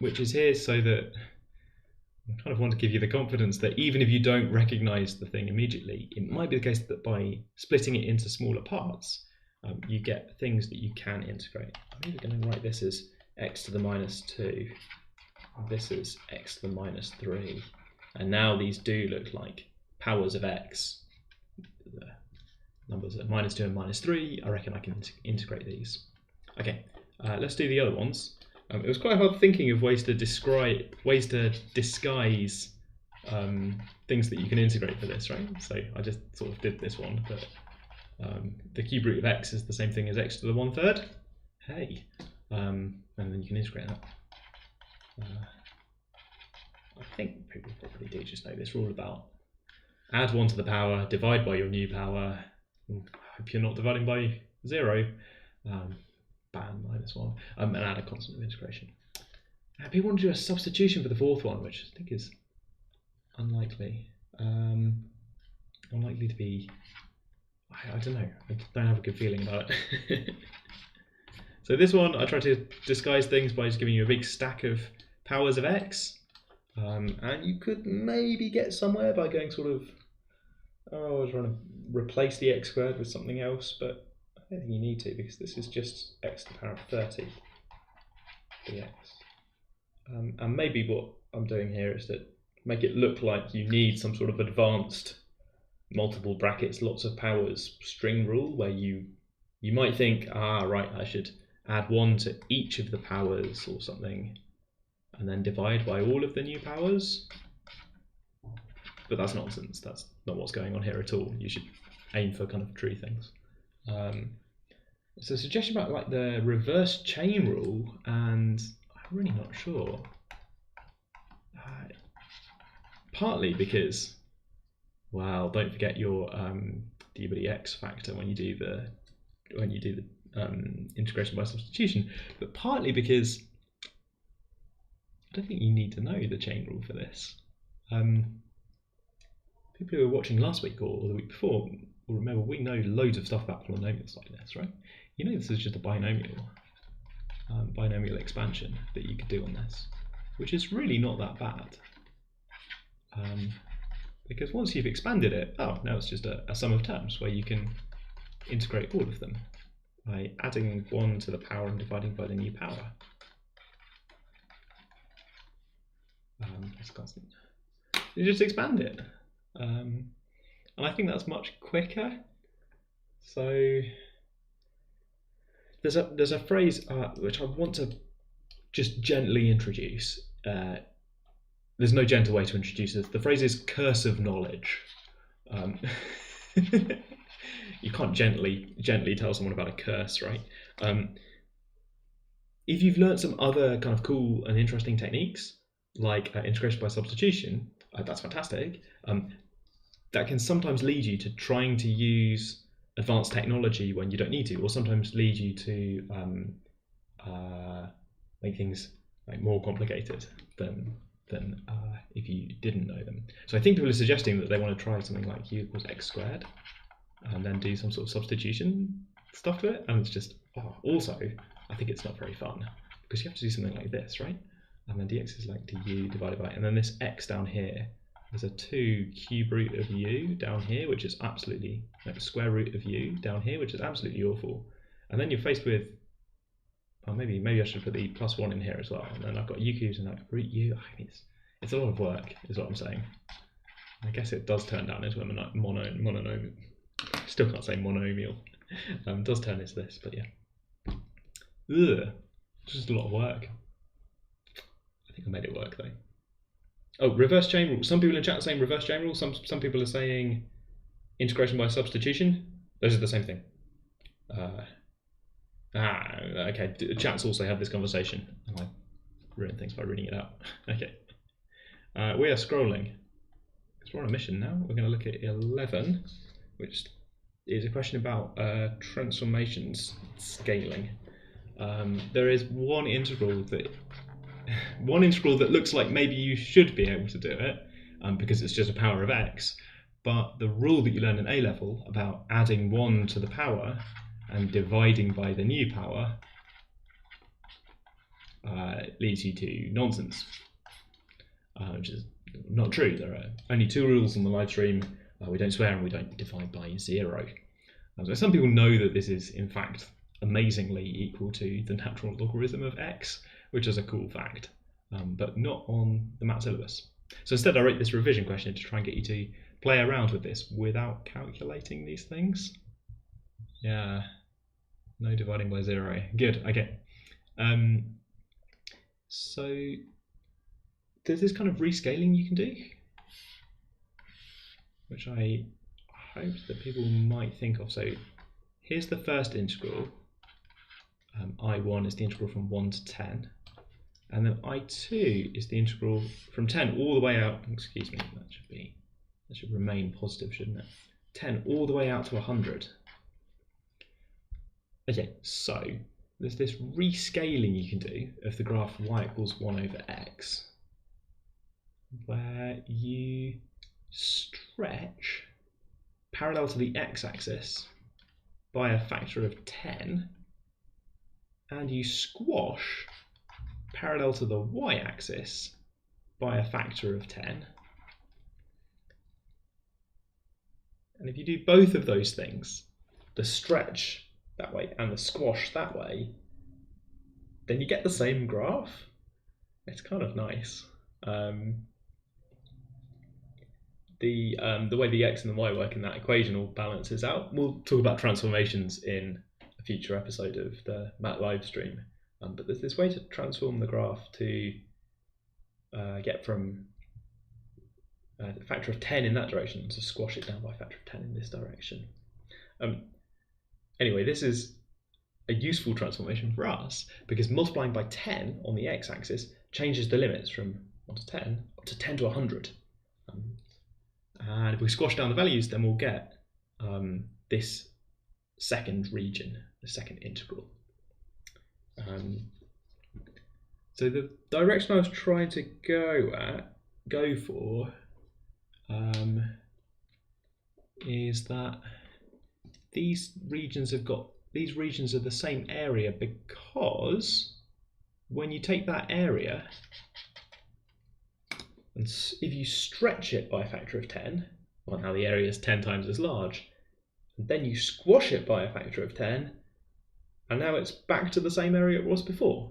Which is here so that I kind of want to give you the confidence that even if you don't recognize the thing immediately, it might be the case that by splitting it into smaller parts, you get things that you can integrate. I'm either going to write this as x to the minus 2, this is x to the minus 3, and now these do look like powers of x. The numbers are minus 2 and minus 3. I reckon I can integrate these. Okay, let's do the other ones. It was quite hard thinking of ways to disguise things that you can integrate for this, right? So I just sort of did this one, but the cube root of x is the same thing as x to the 1/3. Hey, and then you can integrate that. I think people probably do just know this rule about add 1 to the power, divide by your new power. I hope you're not dividing by 0. Bam, -1, and add a constant of integration. People want to do a substitution for the fourth one, which I think is unlikely. Unlikely to be. I don't know. I don't have a good feeling about it. So this one, I try to disguise things by just giving you a big stack of powers of x, and you could maybe get somewhere by going sort of. Oh, I was trying to replace the x squared with something else, but I don't think you need to, because this is just x to the power of 30 dx. And maybe what I'm doing here is to make it look like you need some sort of advanced multiple brackets, lots of powers string rule, where you might think, right, I should add 1 to each of the powers or something, and then divide by all of the new powers. But that's nonsense. That's not what's going on here at all. You should aim for kind of true things. So a suggestion about like the reverse chain rule, and I'm really not sure. Partly because, well, don't forget your d/x factor when you do the integration by substitution. But partly because I don't think you need to know the chain rule for this. People who were watching last week or the week before will remember we know loads of stuff about polynomials like this, right? You know this is just a binomial expansion that you could do on this, which is really not that bad. Because once you've expanded it, now it's just a sum of terms where you can integrate all of them by adding 1 to the power and dividing by the new power. That's constant. You just expand it. And I think that's much quicker. So there's a phrase which I want to just gently introduce. There's no gentle way to introduce this. The phrase is curse of knowledge. You can't gently tell someone about a curse, right? If you've learned some other kind of cool and interesting techniques, like integration by substitution, that's fantastic. That can sometimes lead you to trying to use advanced technology when you don't need to, or sometimes lead you to make things like more complicated than if you didn't know them. So I think people are suggesting that they want to try something like u equals x squared and then do some sort of substitution stuff to it, and it's just also I think it's not very fun because you have to do something like this, right? And then dx is like du divided by, and then this x down here is a 2 cube root of u down here, which is absolutely like square root of u down here, which is absolutely awful. And then you're faced with, maybe I should put the +1 in here as well. And then I've got u cubed and like root u. I mean, it's a lot of work, is what I'm saying. I guess it does turn down into a monomial. Still can't say monomial. It does turn into this, but yeah. Ugh, it's just a lot of work. I think I made it work though. Oh, reverse chain rule. Some people in chat are saying reverse chain rule. Some people are saying integration by substitution. Those are the same thing. Okay. Chats also had this conversation. I ruined things by reading it out. Okay. We are scrolling because we're on a mission now. We're going to look at 11, which is a question about transformations scaling. There is one integral that looks like maybe you should be able to do it because it's just a power of x, but the rule that you learn in A level about adding 1 to the power and dividing by the new power leads you to nonsense, which is not true. There are only 2 rules on the live stream. We don't swear and we don't divide by 0. So some people know that this is in fact amazingly equal to the natural logarithm of x, which is a cool fact, but not on the MAT syllabus. So instead I wrote this revision question to try and get you to play around with this without calculating these things. Yeah, no dividing by 0. Good, okay. So there's this kind of rescaling you can do, which I hope that people might think of. So here's the first integral. I1 is the integral from 1 to 10, and then I2 is the integral from 10 all the way out. Excuse me, that should remain positive, shouldn't it? 10 all the way out to 100. Okay, so there's this rescaling you can do of the graph y equals 1 over x, where you stretch parallel to the x-axis by a factor of 10, and you squash parallel to the y-axis by a factor of 10. And if you do both of those things, the stretch that way and the squash that way, then you get the same graph. It's kind of nice. The way the x and the y work in that equation all balances out. We'll talk about transformations in a future episode of the MAT Livestream. But there's this way to transform the graph to get from a factor of 10 in that direction to squash it down by a factor of 10 in this direction. Anyway, this is a useful transformation for us because multiplying by 10 on the x-axis changes the limits from 1 to 10 to 10 to 100. And if we squash down the values, then we'll get this second region, the second integral. So the direction I was trying to go for is that these regions are the same area, because when you take that area and if you stretch it by a factor of 10, well, now the area is 10 times as large, and then you squash it by a factor of 10, and now it's back to the same area it was before.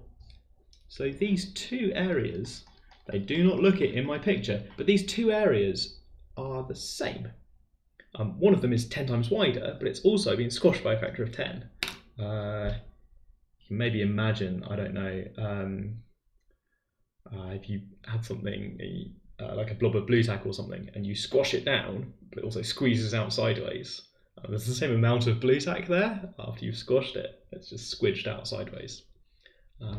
So these two areas, they do not look it in my picture, but these two areas are the same. One of them is 10 times wider, but it's also been squashed by a factor of 10. You can maybe imagine, I don't know, if you had something like a blob of blue tack or something, and you squash it down, but it also squeezes out sideways. There's the same amount of blue tack there after you've squashed it. It's just squidged out sideways. So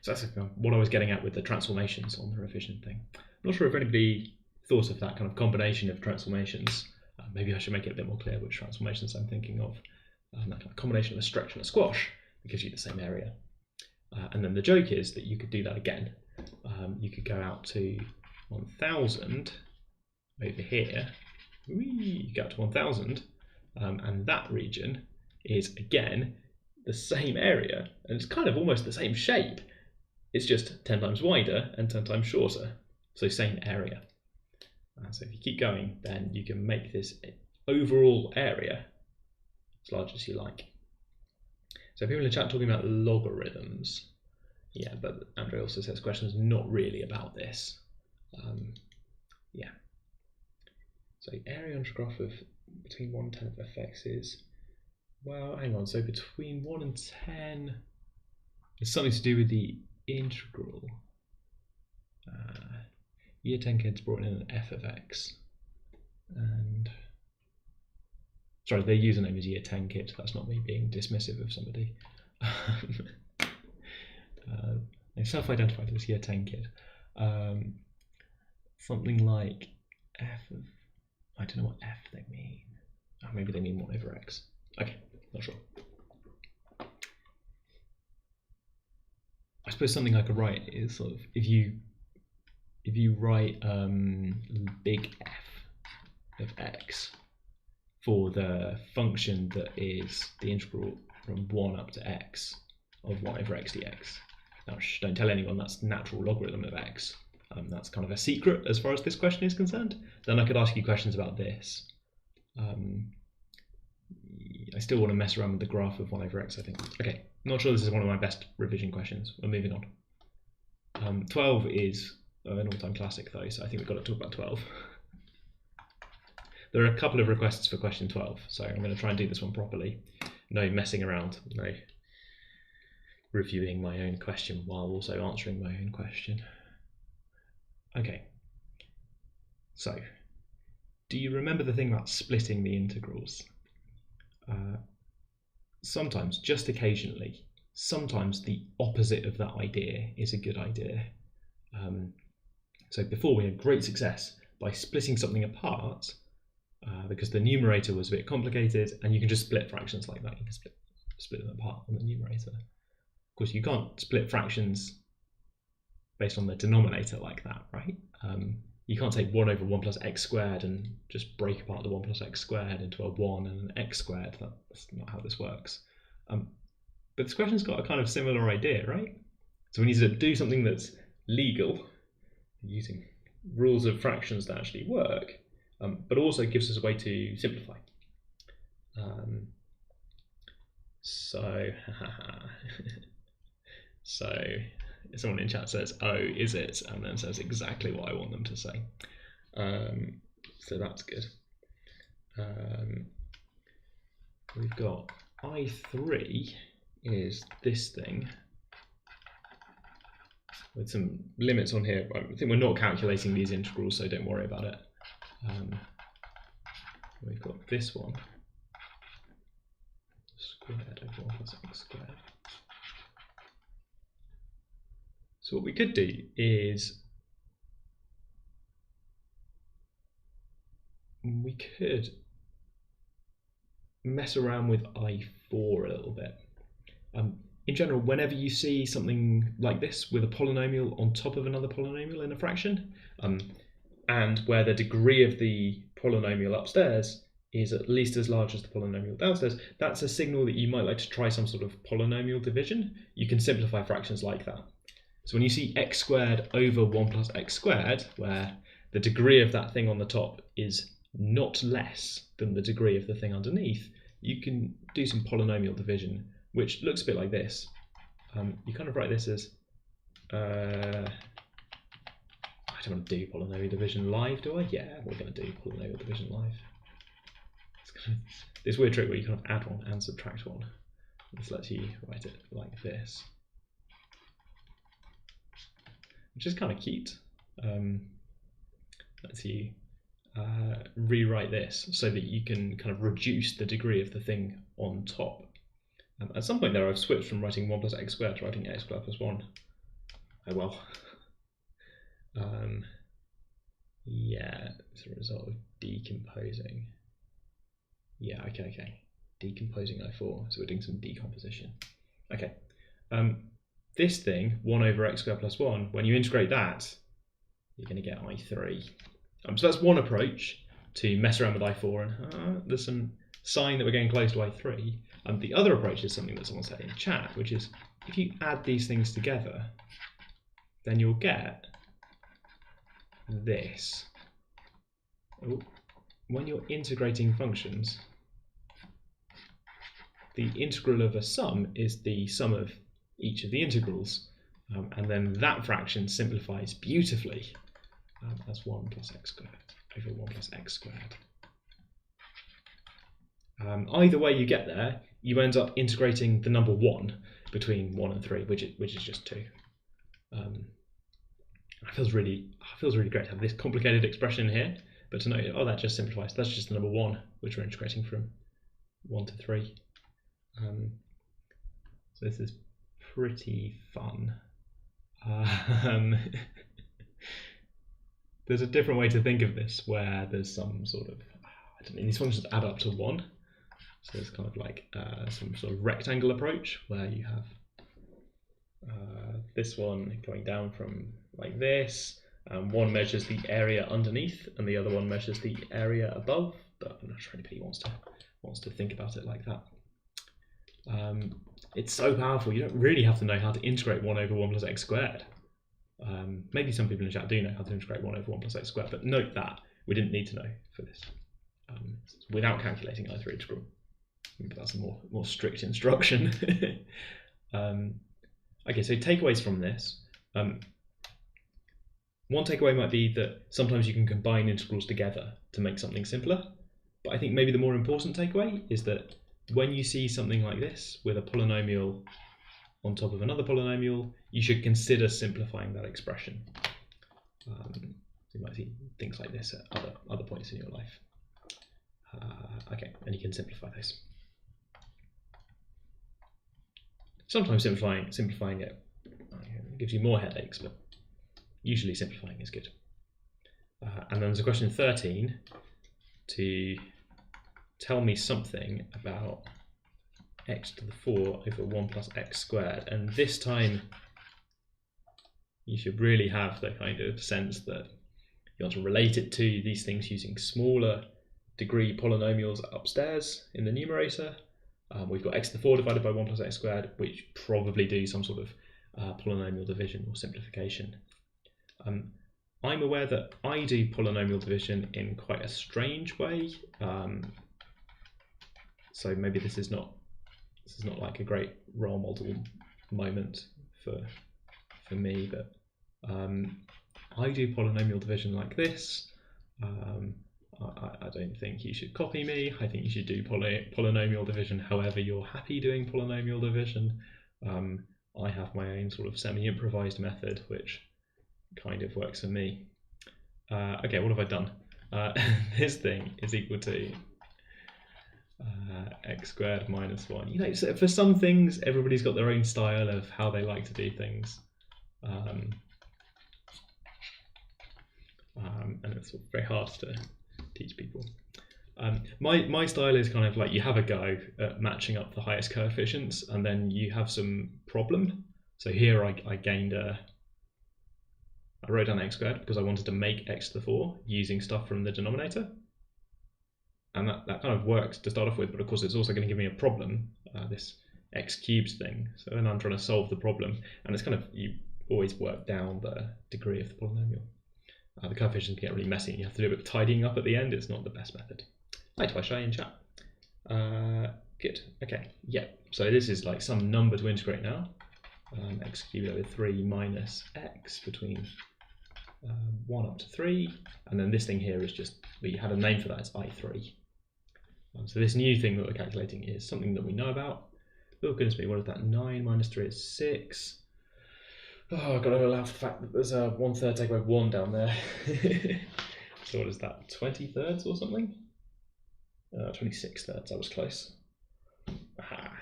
that's what I was getting at with the transformations on the revision thing. I'm not sure if anybody thought of that kind of combination of transformations. Maybe I should make it a bit more clear which transformations I'm thinking of. That kind of combination of a stretch and a squash that gives you the same area. And then the joke is that you could do that again. You could go out to 1000 over here. You go out to 1000, and that region is again the same area, and it's kind of almost the same shape. It's just 10 times wider and 10 times shorter, so same area. So if you keep going, then you can make this overall area as large as you like. So people in the chat talking about logarithms. Yeah, but Andre also says questions not really about this. Yeah. So area under graph of between 1 and 10 of fx is, well, hang on, so between 1 and 10, it's something to do with the integral. Year 10 kids brought in an f of x, and sorry, their username is year 10 kid. That's not me being dismissive of somebody. They self-identified as year 10 kid. Something like f of, I don't know what f they mean. Oh, maybe they mean 1 over x. Okay, not sure. I suppose something I could write is sort of if you write big F of x for the function that is the integral from 1 up to x of 1 over x dx. Now, don't tell anyone that's natural logarithm of x. That's kind of a secret as far as this question is concerned. Then I could ask you questions about this. I still want to mess around with the graph of 1 over x, I think. Okay, not sure this is one of my best revision questions. We're moving on. 12 is an all-time classic though, so I think we've got to talk about 12. There are a couple of requests for question 12, so I'm going to try and do this one properly. No messing around, no reviewing my own question while also answering my own question. Okay, so do you remember the thing about splitting the integrals? Sometimes, just occasionally, sometimes the opposite of that idea is a good idea. So before we had great success by splitting something apart because the numerator was a bit complicated, and you can just split fractions like that. You can split them apart on the numerator. Of course, you can't split fractions based on the denominator like that, right? You can't take 1 over 1 plus x squared and just break apart the 1 plus x squared into a 1 and an x squared. That's not how this works. But this question's got a kind of similar idea, right? So we need to do something that's legal, using rules of fractions that actually work, but also gives us a way to simplify. So someone in chat says, "Oh, is it?" and then says exactly what I want them to say. So that's good. We've got I3 is this thing with some limits on here. I think we're not calculating these integrals, so don't worry about it. We've got this one squared over 1 plus x squared. So what we could do is we could mess around with I4 a little bit. In general, whenever you see something like this with a polynomial on top of another polynomial in a fraction, and where the degree of the polynomial upstairs is at least as large as the polynomial downstairs, that's a signal that you might like to try some sort of polynomial division. You can simplify fractions like that. So when you see x squared over 1 plus x squared, where the degree of that thing on the top is not less than the degree of the thing underneath, you can do some polynomial division, which looks a bit like this. You kind of write this as, I don't want to do polynomial division live, do I? Yeah, we're going to do polynomial division live. It's kind of this weird trick where you kind of add one and subtract one. This lets you write it like this, which is kind of cute. Lets you rewrite this so that you can kind of reduce the degree of the thing on top. At some point there, I've switched from writing 1 plus x squared to writing x squared plus 1. Oh well. Yeah, it's a result of decomposing. Yeah, okay. Decomposing I4, so we're doing some decomposition. Okay. This thing, 1 over x squared plus 1, when you integrate that, you're going to get I3. So that's one approach to mess around with I4, and there's some sign that we're getting close to I3. The other approach is something that someone said in chat, which is if you add these things together, then you'll get this. When you're integrating functions, the integral of a sum is the sum of each of the integrals, and then that fraction simplifies beautifully as 1 plus x squared over 1 plus x squared. Either way you get there, you end up integrating the number 1 between 1 and 3, which is just 2. It feels really great to have this complicated expression here, but to know, oh, that just simplifies. That's just the number 1, which we're integrating from 1 to 3. So this is pretty fun. There's a different way to think of this, where there's some sort of, I don't know, these functions add up to 1. So it's kind of like some sort of rectangle approach, where you have this one going down from like this, and one measures the area underneath, and the other one measures the area above. But I'm not sure anybody wants to think about it like that. It's so powerful. You don't really have to know how to integrate 1 over 1 plus x squared. Maybe some people in chat do know how to integrate 1 over 1 plus x squared, but note that we didn't need to know for this without calculating I3 integral. But that's a more strict instruction. Okay, so takeaways from this. One takeaway might be that sometimes you can combine integrals together to make something simpler. But I think maybe the more important takeaway is that when you see something like this with a polynomial on top of another polynomial, you should consider simplifying that expression. You might see things like this at other points in your life. Okay, and you can simplify those. Sometimes simplifying it gives you more headaches, but usually simplifying is good. And then there's a question 13 to tell me something about x to the 4 over 1 plus x squared. And this time you should really have the kind of sense that you want to relate it to these things using smaller degree polynomials upstairs in the numerator. We've got x to the 4 divided by 1 plus x squared, which probably do some sort of polynomial division or simplification. I'm aware that I do polynomial division in quite a strange way. So maybe this is not like a great role model moment for for me, but I do polynomial division like this. I don't think you should copy me. I think you should do polynomial division however you're happy doing polynomial division. I have my own sort of semi-improvised method, which kind of works for me. Okay, what have I done? This thing is equal to x squared minus 1. You know, so for some things, everybody's got their own style of how they like to do things. And it's very hard to teach people. My style is kind of like you have a go at matching up the highest coefficients, and then you have some problem. So here I wrote down x squared because I wanted to make x to the 4 using stuff from the denominator. And that kind of works to start off with, but of course it's also going to give me a problem, this x cubed thing. So then I'm trying to solve the problem, and it's kind of, you always work down the degree of the polynomial. The coefficients get really messy and you have to do a bit of tidying up at the end. It's not the best method. Hi, Twaisha in chat. Good, okay, yeah. So this is like some number to integrate now. X cubed over 3 minus x between 1 up to 3. And then this thing here is just, we had a name for that, it's I3. So this new thing that we're calculating is something that we know about. Oh goodness me, what is that? 9 minus 3 is 6. Oh, I've got to allow for the fact that there's a 1/3 take away 1 down there. So what is that, 20/3 or something? 26/3, I was close. Aha.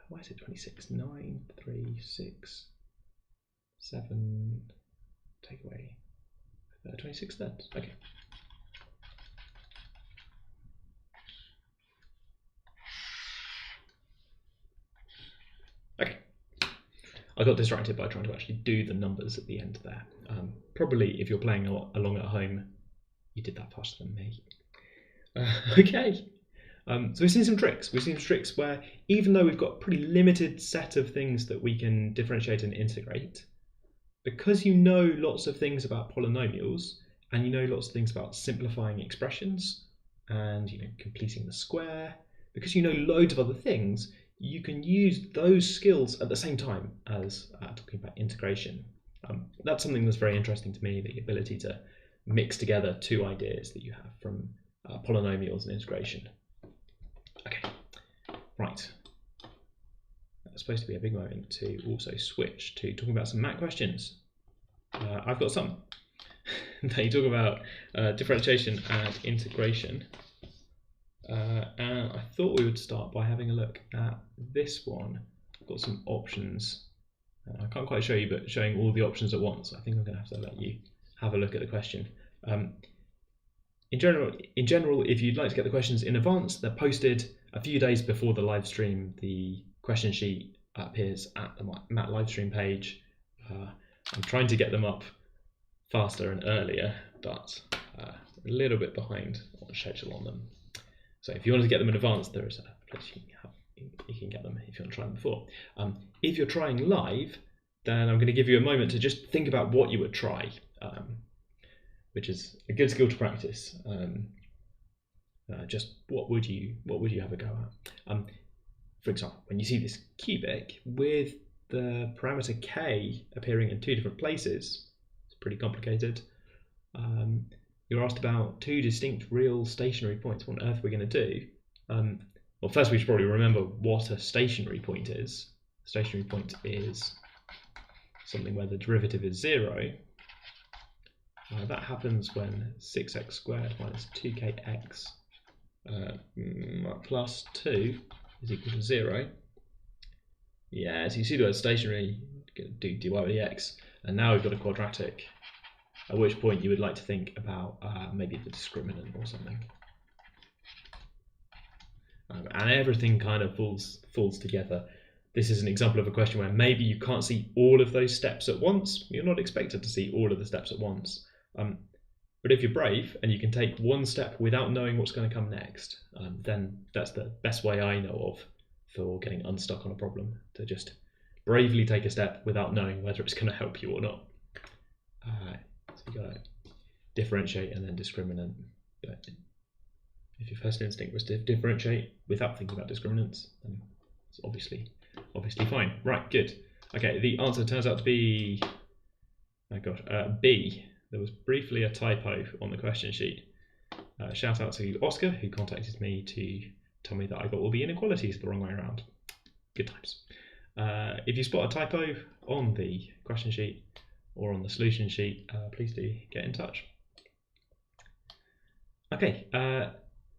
Why is it 26? 9, 3, 6, 7, take away 26/3, okay. Okay. I got distracted by trying to actually do the numbers at the end there. Probably if you're playing along at home, you did that faster than me. Okay, so we've seen some tricks. We've seen tricks where even though we've got a pretty limited set of things that we can differentiate and integrate, because you know lots of things about polynomials and you know lots of things about simplifying expressions and completing the square, because you know loads of other things, you can use those skills at the same time as talking about integration. That's something that's very interesting to me, the ability to mix together two ideas that you have from polynomials and integration. Okay, right. That's supposed to be a big moment to also switch to talking about some math questions. I've got some. They talk about differentiation and integration. And I thought we would start by having a look at this one. I've got some options. I can't quite show you, but showing all the options at once. I think I'm going to have to let you have a look at the question. In general, if you'd like to get the questions in advance, they're posted a few days before the live stream. The question sheet appears at the MAT Livestream page. I'm trying to get them up faster and earlier, but a little bit behind on schedule on them. So if you want to get them in advance, there is a place you can get them if you want to try them before. If you're trying live, then I'm going to give you a moment to just think about what you would try, which is a good skill to practice. Just what would you have a go at? For example, when you see this cubic with the parameter k appearing in two different places, it's pretty complicated. You're asked about two distinct real stationary points. What on earth we're going to do? Well, first we should probably remember what a stationary point is. A stationary point is something where the derivative is 0. That happens when 6x squared minus 2kx plus 2 is equal to 0. Yeah, so you see the word stationary, do dy by dx, and now we've got a quadratic, at which point you would like to think about maybe the discriminant or something. And everything kind of falls together. This is an example of a question where maybe you can't see all of those steps at once. You're not expected to see all of the steps at once. But if you're brave and you can take one step without knowing what's going to come next, then that's the best way I know of for getting unstuck on a problem, to just bravely take a step without knowing whether it's going to help you or not. So you got to differentiate and then discriminant. But if your first instinct was to differentiate without thinking about discriminants, then it's obviously fine. Right, good. Okay, the answer turns out to be, oh gosh, B. There was briefly a typo on the question sheet. Shout out to Oscar, who contacted me to tell me that I got all the inequalities the wrong way around. Good times. If you spot a typo on the question sheet or on the solution sheet, please do get in touch. Okay, and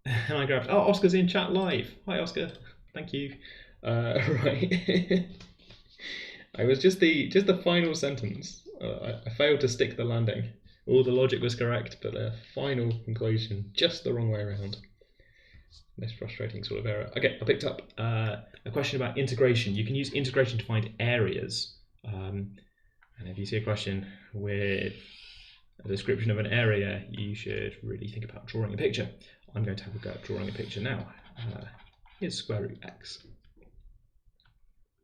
I grabbed, oh, Oscar's in chat live. Hi, Oscar. Thank you. Right. I was just the final sentence. I failed to stick the landing. All the logic was correct, but the final conclusion just the wrong way around. Most frustrating sort of error. Okay, I picked up a question about integration. You can use integration to find areas. And if you see a question with a description of an area, you should really think about drawing a picture. I'm going to have a go at drawing a picture now. Here's square root x.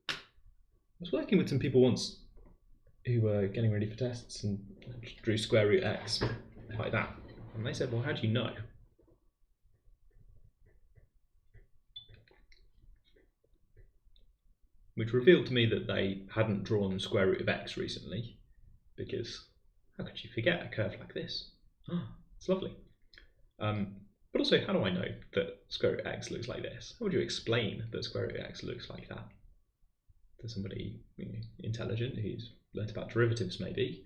I was working with some people once who were getting ready for tests and drew square root x like that. And they said, well, how do you know? Which revealed to me that they hadn't drawn square root of x recently, because how could you forget a curve like this? Ah, it's lovely. But also, how do I know that square root of x looks like this? How would you explain that square root of x looks like that? To somebody intelligent who's learnt about derivatives maybe,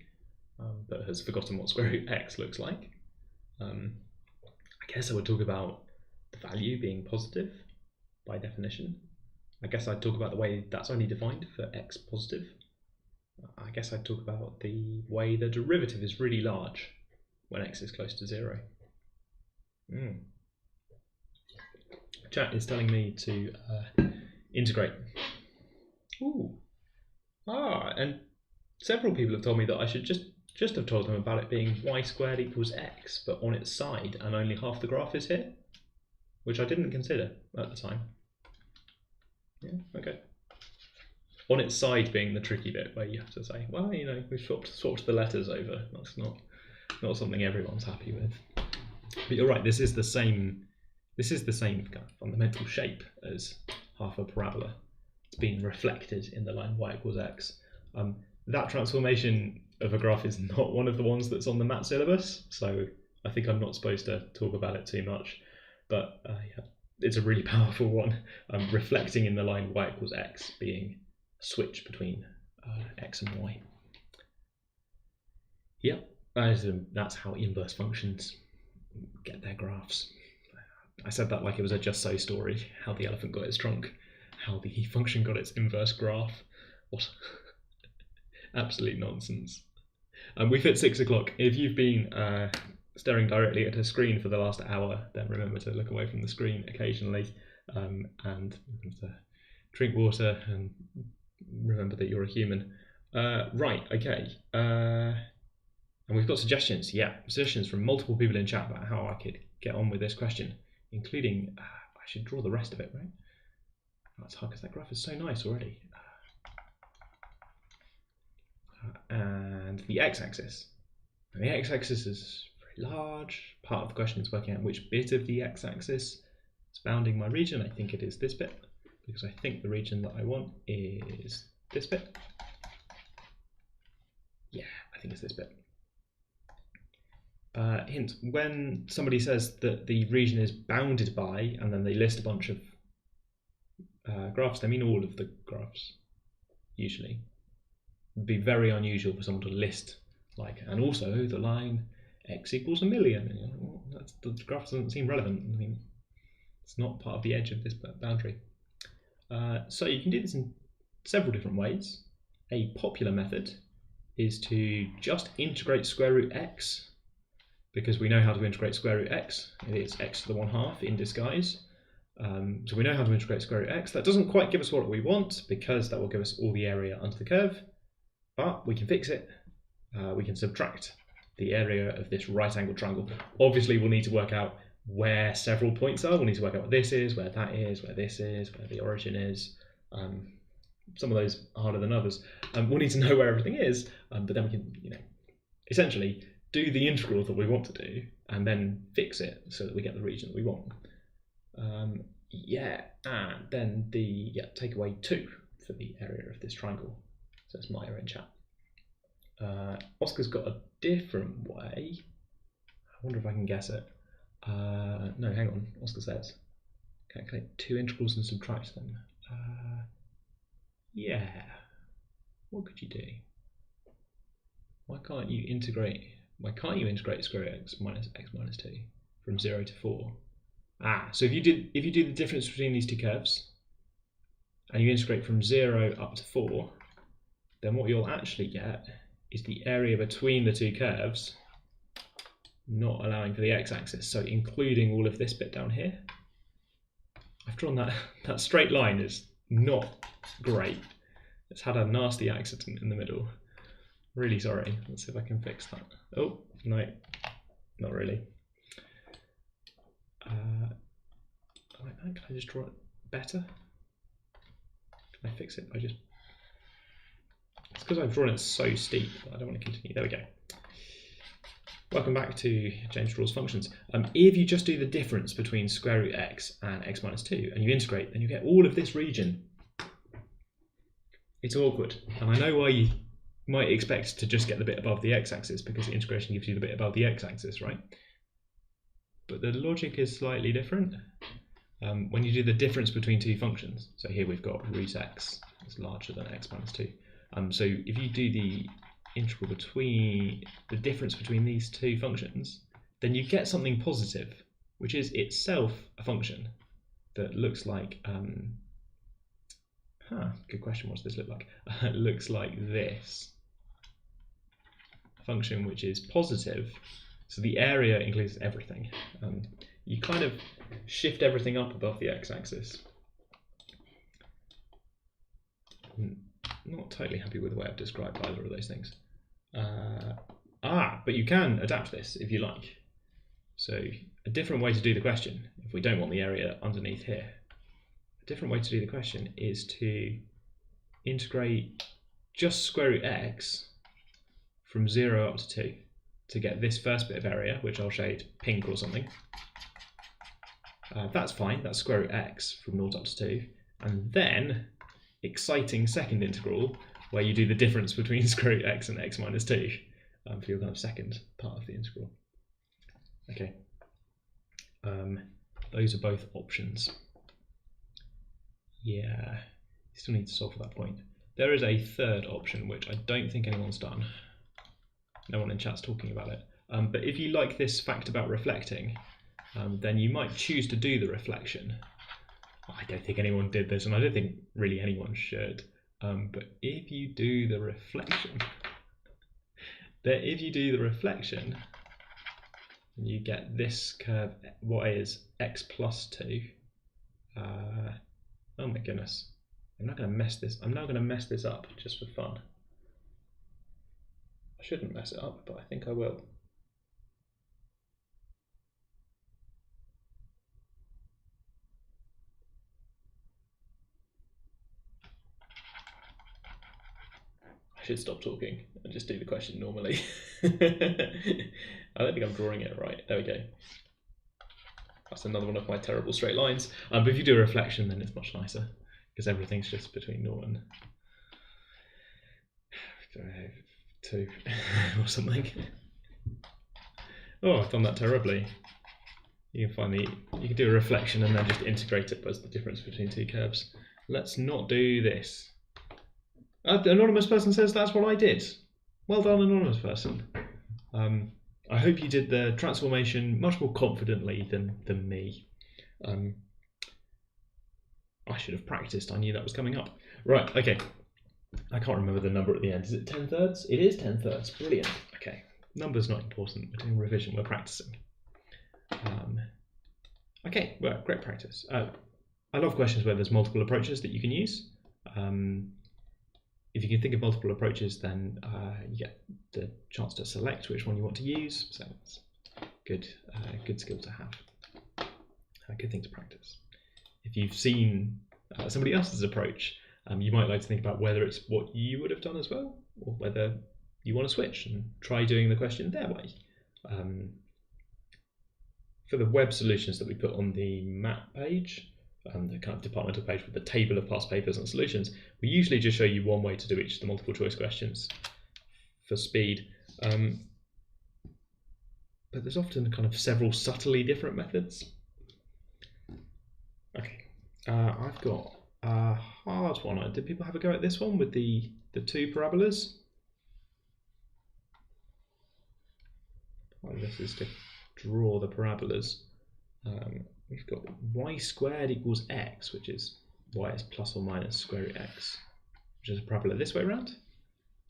but has forgotten what square root of x looks like. I guess I would talk about the value being positive by definition. I guess I'd talk about the way that's only defined for x positive. I guess I'd talk about the way the derivative is really large when x is close to 0. Chat is telling me to integrate. Ooh. And several people have told me that I should just have told them about it being y squared equals x, but on its side, and only half the graph is here, which I didn't consider at the time. Yeah, okay. On its side being the tricky bit where you have to say, well, we've swapped the letters over. That's not something everyone's happy with. But you're right. This is the same kind of fundamental shape as half a parabola. It's being reflected in the line y equals x. That transformation of a graph is not one of the ones that's on the MAT syllabus, so I think I'm not supposed to talk about it too much. But yeah, it's a really powerful one, reflecting in the line y equals x, being a switch between x and y. Yep, that's how inverse functions get their graphs. I said that like it was a just so story, how the elephant got its trunk, how the function got its inverse graph. What? Absolute nonsense. We've hit 6 o'clock. If you've been staring directly at a screen for the last hour, then remember to look away from the screen occasionally and drink water and remember that you're a human. Right, okay. And we've got suggestions. Yeah, suggestions from multiple people in chat about how I could get on with this question, including, I should draw the rest of it, right? That's hard because that graph is so nice already. And the x-axis. And the x-axis is very large. Part of the question is working out which bit of the x-axis is bounding my region. I think it is this bit, because I think the region that I want is this bit. Yeah, I think it's this bit. Hint, when somebody says that the region is bounded by, and then they list a bunch of graphs, they mean all of the graphs, usually. It'd be very unusual for someone to list, like, and also the line x equals 1,000,000. Well, the graph doesn't seem relevant. I mean, it's not part of the edge of this boundary. So you can do this in several different ways. A popular method is to just integrate square root x, because we know how to integrate square root x. It's x to the 1/2 in disguise. So we know how to integrate square root x. That doesn't quite give us what we want, because that will give us all the area under the curve, but we can fix it. We can subtract the area of this right angled triangle. Obviously, we'll need to work out where several points are. We'll need to work out what this is, where that is, where this is, where the origin is. Some of those are harder than others. We'll need to know where everything is, but then we can, essentially do the integral that we want to do, and then fix it so that we get the region that we want. And then take away 2 for the area of this triangle. So it's Maya in chat. Oscar's got a different way. I wonder if I can guess it. No, hang on. Oscar says, calculate two integrals and subtract them. Yeah. What could you do? Why can't you integrate square root x minus 2 from 0 to 4? So if you do the difference between these two curves and you integrate from 0 up to 4, then what you'll actually get is the area between the two curves, not allowing for the x-axis, so including all of this bit down here. I've drawn that straight line is not great. It's had a nasty accident in the middle. Really sorry. Let's see if I can fix that. Oh, no, not really. Like that. Can I just draw it better? Can I fix it by just... It's because I've drawn it so steep that I don't want to continue. There we go. Welcome back to James Draws Functions. If you just do the difference between square root x and x minus 2 and you integrate, then you get all of this region. It's awkward, and I know why you might expect to just get the bit above the x-axis, because the integration gives you the bit above the x-axis, right? But the logic is slightly different when you do the difference between two functions. So here we've got root x is larger than x minus 2. So if you do the integral between the difference between these two functions, then you get something positive, which is itself a function that looks like good question, what does this look like? It looks like this. A function which is positive, so the area includes everything. You kind of shift everything up above the x-axis. Not totally happy with the way I've described either of those things. But you can adapt this if you like. So a different way to do the question, if we don't want the area underneath here, a different way to do the question is to integrate just square root x from 0 up to 2 to get this first bit of area, which I'll shade pink or something. That's fine, that's square root x from 0 up to 2. And then, exciting second integral, where you do the difference between square root x and x minus 2 for your kind of second part of the integral. Okay, those are both options. Yeah, you still need to solve for that point. There is a third option, which I don't think anyone's done. No one in chat's talking about it. But if you like this fact about reflecting, then you might choose to do the reflection. I don't think anyone did this, and I don't think really anyone should. But if you do the reflection, you get this curve, y is x plus 2. Oh my goodness. I'm now going to mess this up just for fun. I shouldn't mess it up, but I think I will. I should stop talking and just do the question normally. I don't think I'm drawing it right. There we go. That's another one of my terrible straight lines. But if you do a reflection, then it's much nicer, because everything's just between 0 and 2 or something. Oh, I've done that terribly. You can do a reflection and then just integrate it as the difference between two curves. Let's not do this. The anonymous person says that's what I did. Well done, anonymous person. I hope you did the transformation much more confidently than me. I should have practiced. I knew that was coming up. Right, okay. I can't remember the number at the end. Is it 10/3? It is 10/3. Brilliant. Okay. Number's not important. We're doing revision. We're practicing. Okay, well, great practice. I love questions where there's multiple approaches that you can use. If you can think of multiple approaches, then you get the chance to select which one you want to use. So it's good skill to have. A good thing to practice. If you've seen somebody else's approach, you might like to think about whether it's what you would have done as well, or whether you want to switch and try doing the question their way. For the web solutions that we put on the MAT page, the kind of departmental page with the table of past papers and solutions, we usually just show you one way to do each of the multiple choice questions for speed. But there's often kind of several subtly different methods. Okay, I've got a hard one. Did people have a go at this one with the two parabolas? This is to draw the parabolas. We've got y squared equals x, which is y is plus or minus square root x, which is a parabola this way around.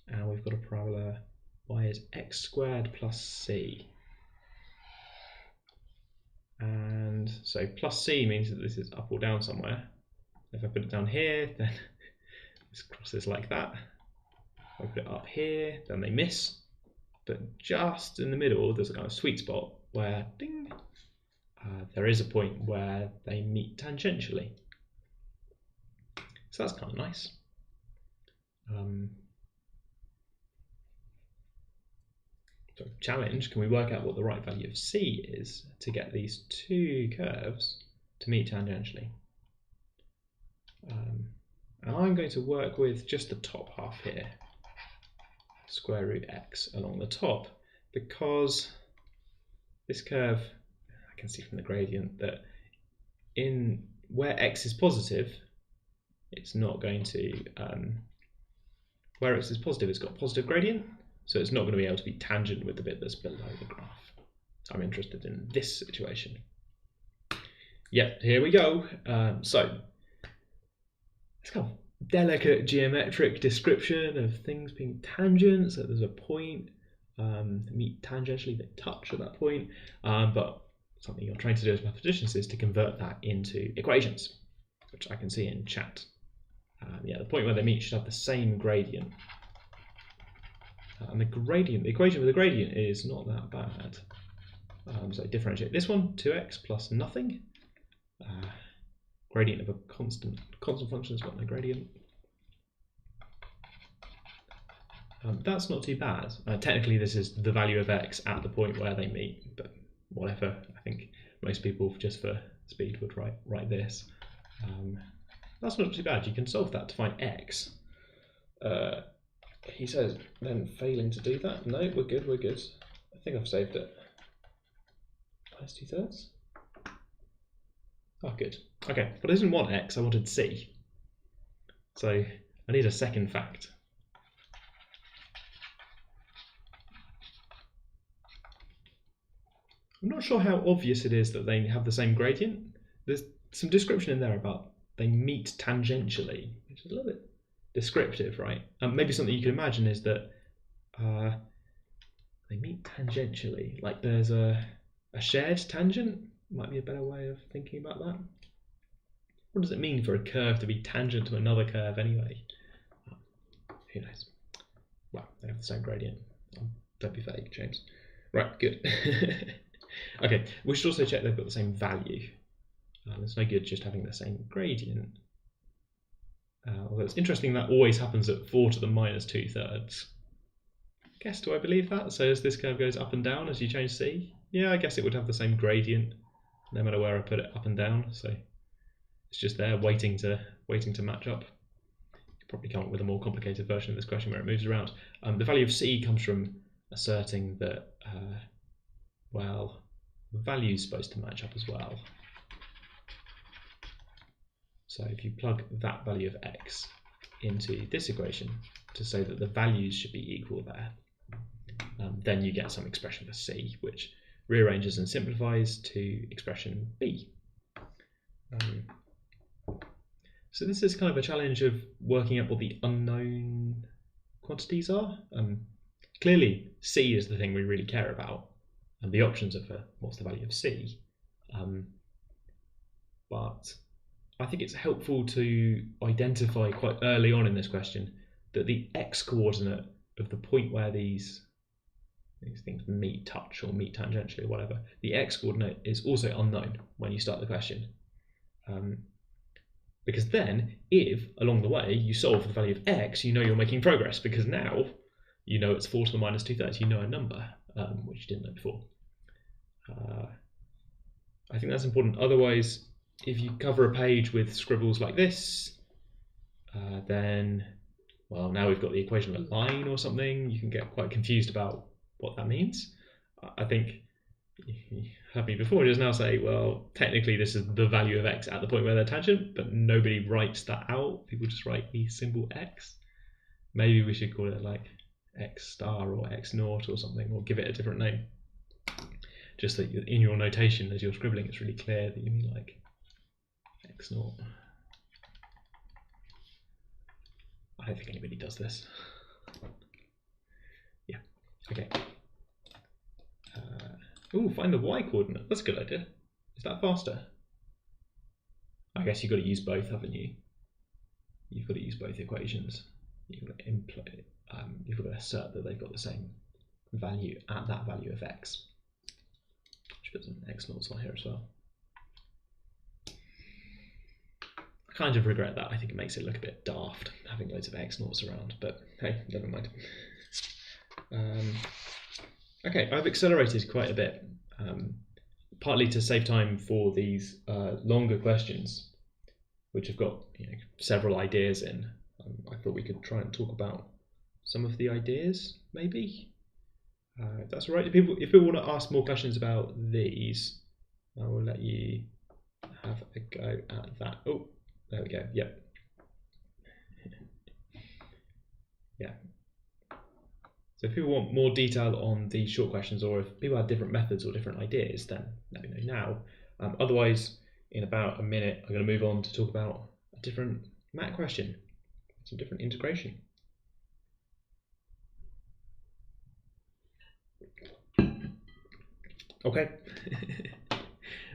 And we've got a parabola y is x squared plus c. And so plus c means that this is up or down somewhere. If I put it down here, then this crosses like that. If I put it up here, then they miss. But just in the middle, there's a kind of sweet spot where, ding, there is a point where they meet tangentially. So that's kind of nice. So challenge, can we work out what the right value of c is to get these two curves to meet tangentially? And I'm going to work with just the top half here, square root x along the top, because this curve, I can see from the gradient that in where x is positive, it's not going to, where x is positive, it's got positive gradient, so it's not going to be able to be tangent with the bit that's below the graph. I'm interested in this situation. Yep, here we go. So it's kind of delicate geometric description of things being tangents, so there's a point, meet tangentially, they touch at that point, but something you're trying to do as mathematicians is to convert that into equations, which I can see in chat. Yeah, the point where they meet should have the same gradient. And the equation with the gradient is not that bad. So differentiate this one, 2x plus nothing. Gradient of a constant function has got no gradient. That's not too bad. Technically this is the value of x at the point where they meet, but whatever. I think most people just for speed would write this. That's not too bad. You can solve that to find x. He says, then failing to do that. No, we're good, we're good. I think I've saved it. Minus 2/3. Oh, good. Okay, but I didn't want x, I wanted c. So I need a second fact. I'm not sure how obvious it is that they have the same gradient. There's some description in there about they meet tangentially, which is a little bit descriptive, right? Maybe something you can imagine is that they meet tangentially, like there's a shared tangent, might be a better way of thinking about that. What does it mean for a curve to be tangent to another curve anyway? Who knows? Well, they have the same gradient. Don't be vague, James. Right, good. Okay, we should also check they've got the same value. It's no good just having the same gradient. Although it's interesting that always happens at 4 to the minus 2/3. Guess, do I believe that? So as this curve goes up and down as you change c? Yeah, I guess it would have the same gradient no matter where I put it up and down. So it's just there waiting to match up. You could probably come up with a more complicated version of this question where it moves around. The value of c comes from asserting that, well, the value is supposed to match up as well. So if you plug that value of x into this equation to say that the values should be equal there, then you get some expression for c, which rearranges and simplifies to expression b. So this is kind of a challenge of working out what the unknown quantities are. Clearly, c is the thing we really care about, and the options are for what's the value of c. But I think it's helpful to identify quite early on in this question that the x-coordinate of the point where these things meet, touch, or meet tangentially, or whatever, the x-coordinate is also unknown when you start the question. Because then, if along the way you solve for the value of x, you know you're making progress, because now you know it's 4 to the minus 2/3, you know a number, which you didn't know before. I think that's important. Otherwise, if you cover a page with scribbles like this, then, well, now we've got the equation of a line or something. You can get quite confused about what that means. I think you heard me before just now say, well, technically this is the value of x at the point where they're tangent, but nobody writes that out. People just write the symbol x. Maybe we should call it like x star or x naught or something, or give it a different name. Just that in your notation as you're scribbling, it's really clear that you mean like x naught. I don't think anybody does this. Yeah, okay. Ooh, find the y coordinate. That's a good idea. Is that faster? I guess you've got to use both, haven't you? You've got to use both equations. You've got to assert that they've got the same value at that value of x. Should put some x naughts on here as well. I kind of regret that. I think it makes it look a bit daft having loads of x naughts around, but hey, never mind. Okay, I've accelerated quite a bit, partly to save time for these longer questions, which have got several ideas in. I thought we could try and talk about some of the ideas, maybe. If that's all right. If people want to ask more questions about these, I will let you have a go at that. Oh, there we go. Yep. Yeah. So if people want more detail on the short questions, or if people have different methods or different ideas, then let me know now. Otherwise, in about a minute, I'm going to move on to talk about a different MAT question, some different integration. Okay,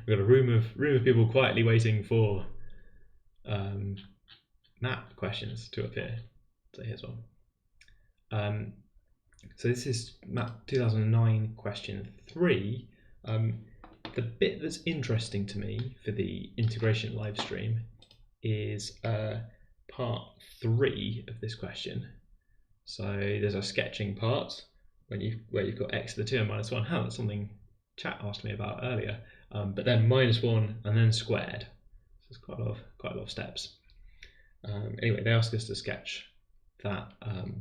we've got a room of people quietly waiting for MAT questions to appear. So here's one. So this is MAT 2009 question 3. The bit that's interesting to me for the integration live stream is part 3 of this question. So there's a sketching part where you've got x to the 2 and minus 1. That's something chat asked me about earlier. But then minus 1 and then squared. So it's quite a lot of steps. Anyway, they ask us to sketch that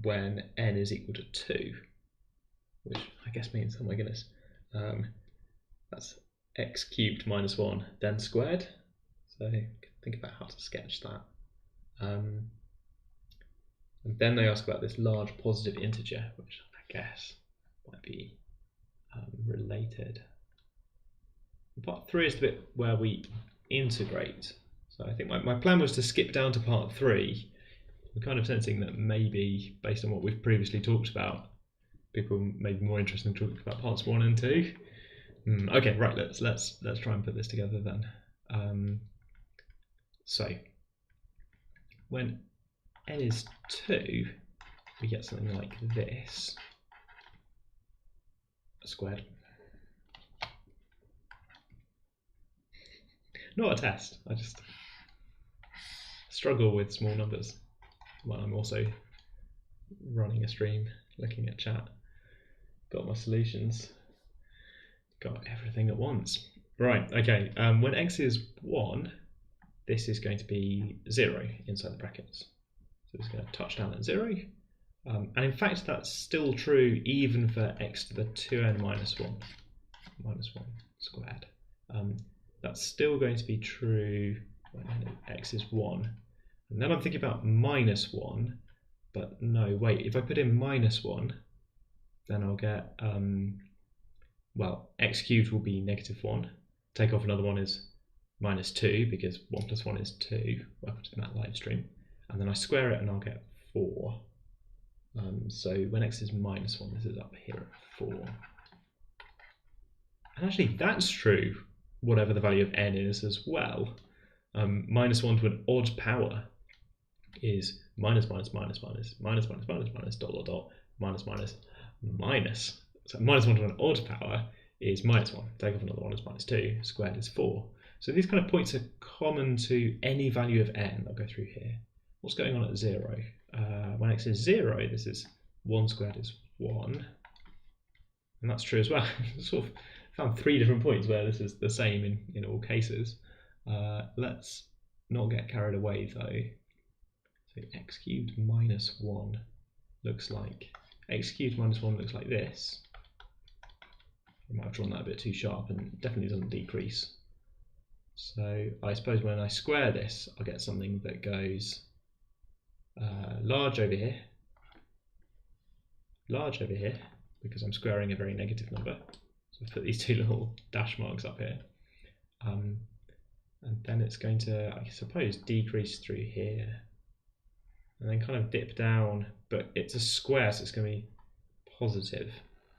when n is equal to 2, which I guess means, oh my goodness, that's x cubed minus 1 then squared. So think about how to sketch that. And then they ask about this large positive integer, which I guess might be related. Part 3 is the bit where we integrate. So I think my plan was to skip down to part 3. I'm kind of sensing that maybe, based on what we've previously talked about, people may be more interested in talking about parts 1 and 2. Okay, right. Let's try and put this together then. So when n is 2, we get something like this squared. Not a test. I just struggle with small numbers when I'm also running a stream, looking at chat. Got my solutions. Got everything at once. Right, okay. When x is 1, this is going to be 0 inside the brackets. So it's going to touch down at 0. And in fact, that's still true even for x to the 2n minus 1 squared. That's still going to be true when x is 1. And then I'm thinking about minus 1, but no, wait, if I put in minus 1, then I'll get, well, x cubed will be negative 1. Take off another one is minus 2, because 1 plus 1 is 2. Welcome to the MAT live stream. And then I square it and I'll get 4. So when x is minus 1, this is up here at 4. And actually, that's true, whatever the value of n is as well. Minus 1 to an odd power is minus minus minus minus minus minus minus minus dot dot dot minus minus minus. So minus 1 to an odd power is minus 1. Take off another one is minus 2. Squared is 4. So these kind of points are common to any value of n. I'll go through here. What's going on at 0? When x is 0, this is 1 squared is 1. And that's true as well. Sort of found 3 different points where this is the same in all cases. Let's not get carried away though. So x cubed minus 1 looks like, x cubed minus 1 looks like this. I might have drawn that a bit too sharp and definitely doesn't decrease. So I suppose when I square this, I'll get something that goes large over here, because I'm squaring a very negative number. So I put these two little dash marks up here. And then it's going to, I suppose, decrease through here. And then kind of dip down, but it's a square, so it's going to be positive.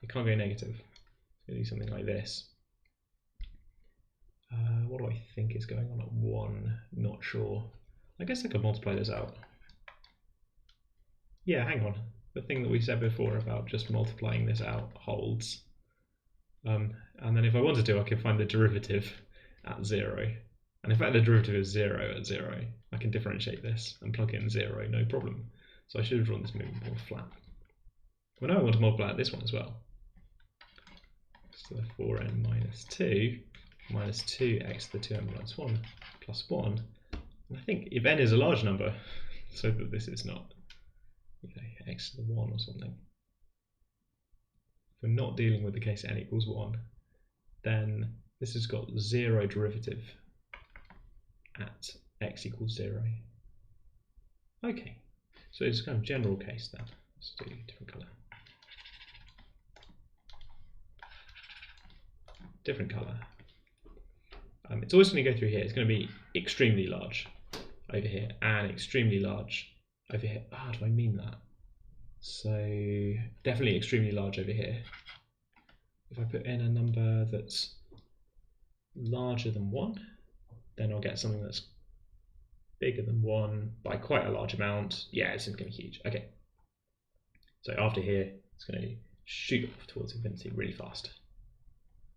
It can't go negative. It's going to do something like this. What do I think is going on at 1? Not sure. I guess I could multiply this out. Yeah, hang on. The thing that we said before about just multiplying this out holds. And then if I wanted to, I could find the derivative at 0. And in fact, the derivative is 0 at 0. I can differentiate this and plug in 0, no problem. So I should have drawn this moving more flat. Well, now I want to multiply out this one as well. So the 4n minus 2 minus 2x to the 2n minus 1 plus 1. And I think if n is a large number, so that this is not, x to the 1 or something. If we're not dealing with the case n equals 1, then this has got 0 derivative at x equals 0. Okay, so it's kind of general case then. Let's do a different colour. Different colour. It's always going to go through here. It's going to be extremely large over here and extremely large over here. Ah, do I mean that? So definitely extremely large over here. If I put in a number that's larger than 1, then I'll get something that's bigger than 1 by quite a large amount. Yeah, it's going to be huge. Okay. So after here, it's going to shoot off towards infinity really fast.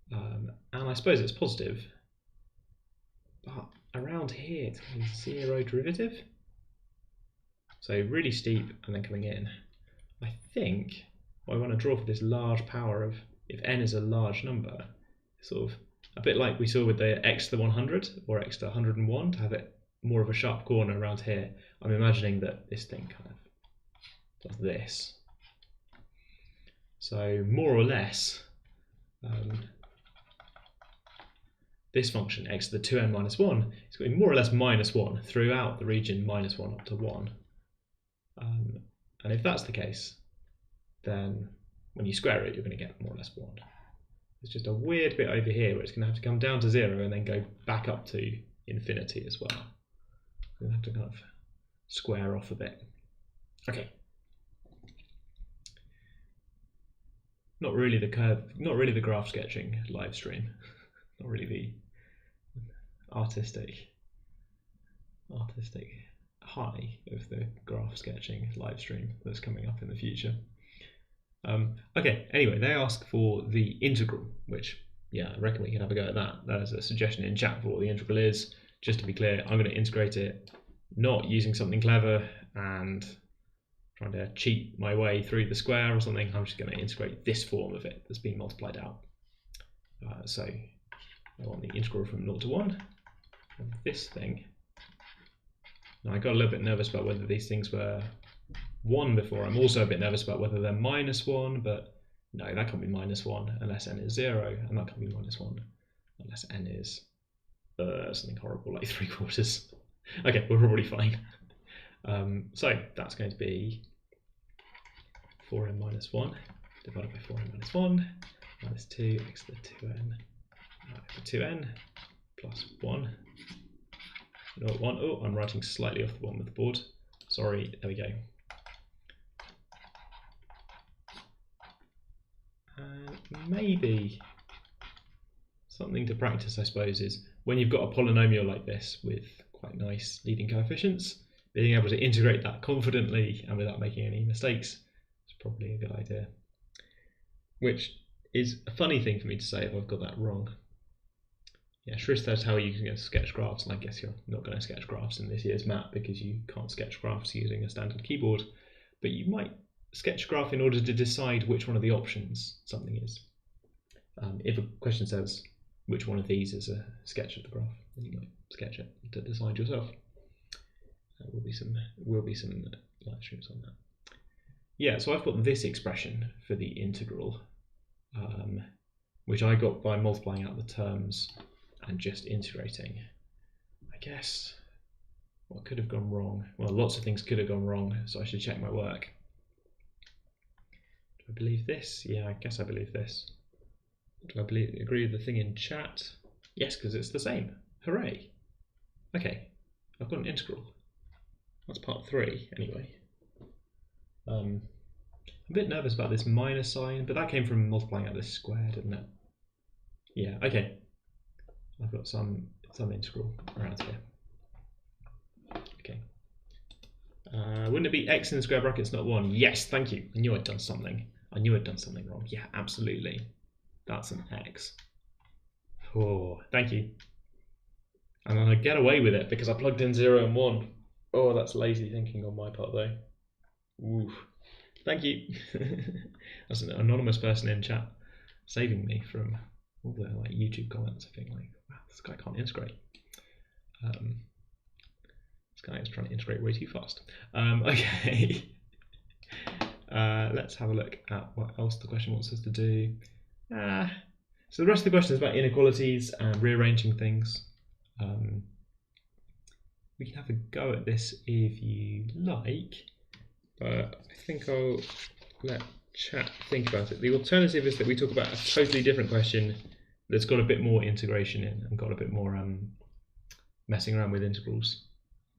And I suppose it's positive, but around here it's going to be 0 derivative. So really steep and then coming in. I think what I want to draw for this large power of, if n is a large number, sort of a bit like we saw with the x to the 100 or x to 101, to have it more of a sharp corner around here. I'm imagining that this thing kind of does this. So more or less, this function, x to the 2n minus 1, is going to be more or less minus 1 throughout the region minus 1 up to 1. And if that's the case, then when you square it, you're going to get more or less 1. There's just a weird bit over here where it's going to have to come down to 0 and then go back up to infinity as well. We'll have to kind of square off a bit. Okay. Not really the curve, not really the graph sketching live stream. Not really the artistic high of the graph sketching live stream that's coming up in the future. Okay, anyway, they ask for the integral, which, yeah, I reckon we can have a go at that. There's a suggestion in chat for what the integral is. Just to be clear, I'm going to integrate it not using something clever and trying to cheat my way through the square or something. I'm just going to integrate this form of it that's being multiplied out. So I want the integral from 0 to 1 of this thing. Now I got a little bit nervous about whether these things were 1 before. I'm also a bit nervous about whether they're minus 1, but no, that can't be minus 1 unless n is 0, and that can't be minus 1 unless n is something horrible like 3/4. Okay, we're probably fine. So that's going to be 4n minus 1 divided by 4n minus 1 minus 2x to the 2n over 2n plus 1. No, 1. Oh, I'm writing slightly off the bottom of the board. Sorry, there we go. And maybe something to practice, I suppose, is when you've got a polynomial like this with quite nice leading coefficients, being able to integrate that confidently and without making any mistakes is probably a good idea. Which is a funny thing for me to say if I've got that wrong. Yeah, Shrish says how you can sketch graphs, and I guess you're not going to sketch graphs in this year's MAT because you can't sketch graphs using a standard keyboard, but you might sketch a graph in order to decide which one of the options something is. If a question says which one of these is a sketch of the graph, then you might sketch it to decide yourself. There will be some live streams on that. Yeah, so I've got this expression for the integral, which I got by multiplying out the terms and just integrating. I guess what could have gone wrong? Well, lots of things could have gone wrong, so I should check my work. Do I believe this? Yeah, I guess I believe this. Do I agree with the thing in chat? Yes, because it's the same. Hooray. Okay, I've got an integral. That's part 3, anyway. I'm a bit nervous about this minus sign, but that came from multiplying out this square, didn't it? Yeah, okay. I've got some integral around here. Okay. Wouldn't it be x in the square brackets, not 1? Yes, thank you. I knew I'd done something. I knew I'd done something wrong. Yeah, absolutely. That's an x. Oh, thank you. And I get away with it because I plugged in 0 and 1. Oh, that's lazy thinking on my part, though. Ooh, thank you. That's an anonymous person in chat saving me from all the like YouTube comments. I think like, wow, this guy can't integrate. This guy is trying to integrate way too fast. Okay. Let's have a look at what else the question wants us to do. So the rest of the question is about inequalities and rearranging things. We can have a go at this if you like, but I think I'll let chat think about it. The alternative is that we talk about a totally different question that's got a bit more integration in and got a bit more messing around with integrals.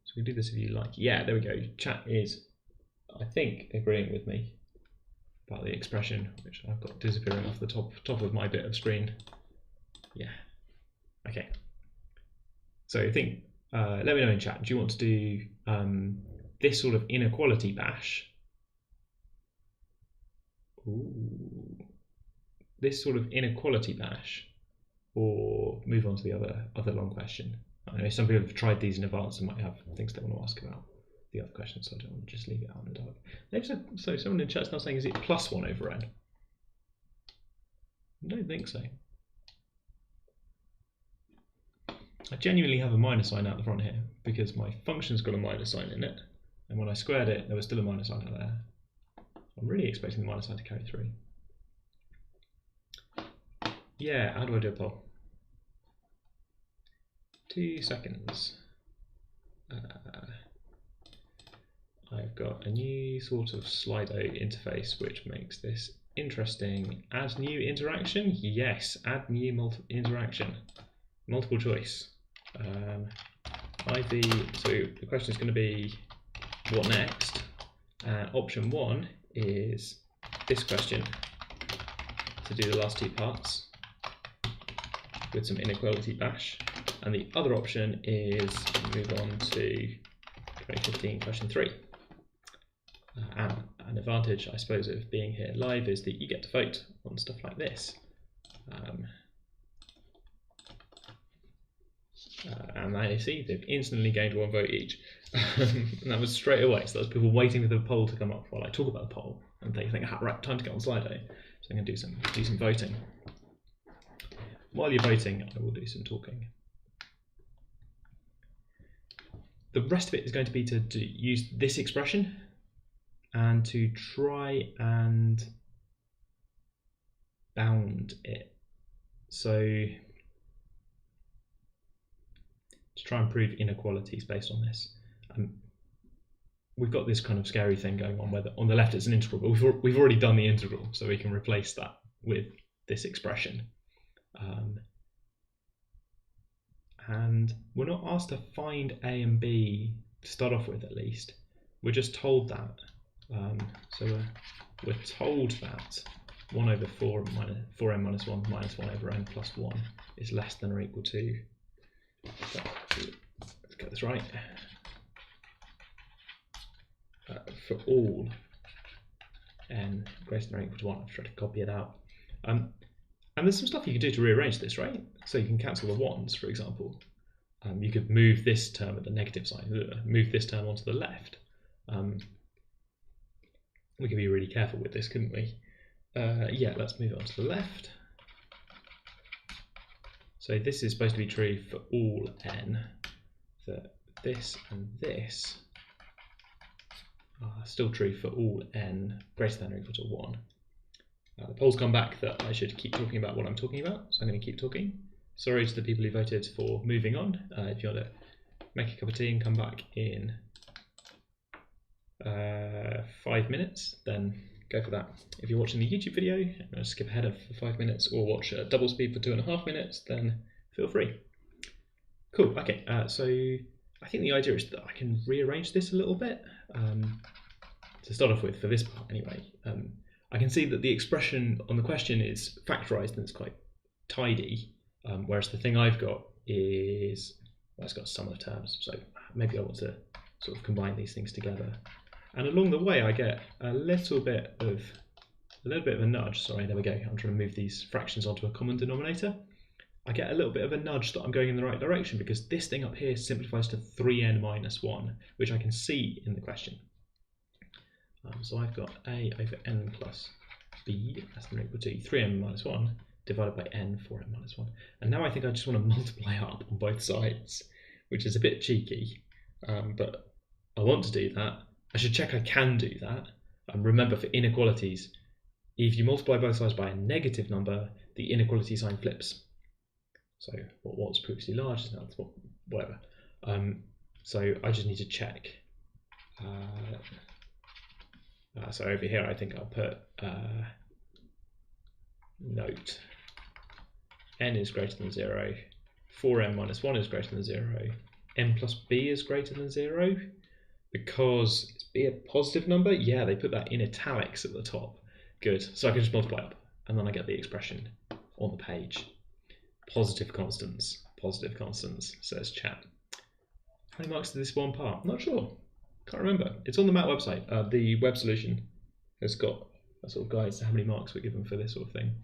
So we can do this if you like. Yeah, there we go. Chat is, I think, agreeing with me about the expression, which I've got disappearing off the top of my bit of screen. Yeah. Okay. So I think, let me know in chat, do you want to do this sort of inequality bash? Ooh. This sort of inequality bash, or move on to the other long question? I know some people have tried these in advance and might have things they want to ask about the other question, so I don't want to just leave it out in the dark. They've said, so someone in chat's now saying, is it plus 1 over n? I don't think so. I genuinely have a minus sign out the front here because my function's got a minus sign in it, and when I squared it, there was still a minus sign out there. I'm really expecting the minus sign to carry through. Yeah, how do I do a poll? 2 seconds. I've got a new sort of Slido interface which makes this interesting. Add new interaction? Yes, add new interaction. Multiple choice. IV, so the question is going to be what next? Option 1 is this question to do the last 2 parts with some inequality bash, and the other option is move on to 2015 question 3. And an advantage, I suppose, of being here live is that you get to vote on stuff like this. And I see they've instantly gained 1 vote each. And that was straight away, so that's people waiting for the poll to come up while I talk about the poll, and they think, right, time to get on Slido. So I'm going to do some voting. While you're voting, I will do some talking. The rest of it is going to be to use this expression and to try and bound it. So to try and prove inequalities based on this. We've got this kind of scary thing going on where on the left it's an integral, but we've already done the integral, so we can replace that with this expression. And we're not asked to find A and B to start off with, at least. We're just told that. So we're told that 1 over 4n minus 1 minus 1 over n plus 1 is less than or equal to, let's get this right, for all n greater than or equal to 1. I've tried to copy it out. And there's some stuff you can do to rearrange this, right? So you can cancel the 1s, for example. You could move this term at the negative sign, move this term onto the left. We could be really careful with this, couldn't we? Yeah, let's move it onto the left. So this is supposed to be true for all n, that this and this are still true for all n greater than or equal to 1. The polls come back that I should keep talking about what I'm talking about, so I'm going to keep talking. Sorry to the people who voted for moving on. If you want to make a cup of tea and come back in 5 minutes, then go for that. If you're watching the YouTube video and skip ahead of 5 minutes, or watch double speed for 2.5 minutes, then feel free. Cool, okay, so I think the idea is that I can rearrange this a little bit. To start off with, for this part anyway, I can see that the expression on the question is factorised and it's quite tidy, whereas the thing I've got is, well, it's got a sum of terms, so maybe I want to sort of combine these things together. And along the way I get a little bit of a nudge. Sorry, there we go. I'm trying to move these fractions onto a common denominator. I get a little bit of a nudge that I'm going in the right direction because this thing up here simplifies to 3n minus 1, which I can see in the question. So I've got a over n plus b less than or equal to 3n minus 1 divided by n 4n minus 1. And now I think I just want to multiply up on both sides, which is a bit cheeky, but I want to do that. I should check I can do that. Remember, for inequalities, if you multiply both sides by a negative number, the inequality sign flips. So what was previously large is now whatever. So I just need to check. So over here, I think I'll put note n is greater than 0, 4n minus 1 is greater than 0, n plus b is greater than 0. Because it's b a positive number? Yeah, they put that in italics at the top. Good. So I can just multiply up, and then I get the expression on the page. Positive constants, says chat. How many marks to this one part? Not sure. Can't remember. It's on the MAT website. The web solution has got a sort of guide to how many marks we're given for this sort of thing.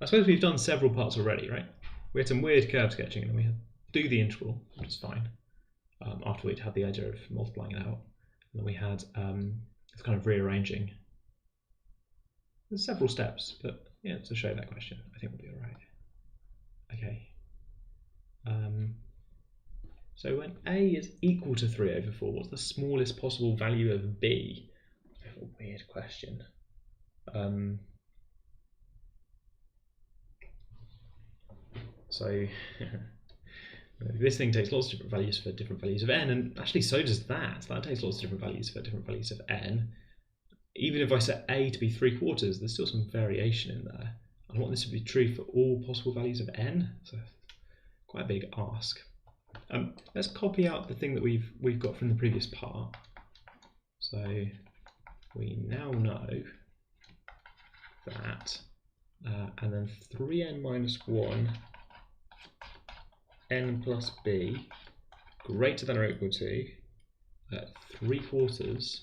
I suppose we've done several parts already, right? We had some weird curve sketching, and then we had to do the integral, which is fine. After we'd had the idea of multiplying it out. And then we had this kind of rearranging. There's several steps, but yeah, to show that question, I think we'll be all right. Okay. So when a is equal to 3 over 4, what's the smallest possible value of b? A weird question. So this thing takes lots of different values for different values of n, and actually so does that. That takes lots of different values for different values of n. Even if I set a to be 3/4, there's still some variation in there. I want this to be true for all possible values of n, so quite a big ask. Let's copy out the thing that we've got from the previous part. So we now know that, and then 3n minus 1 n plus b greater than or equal to 3/4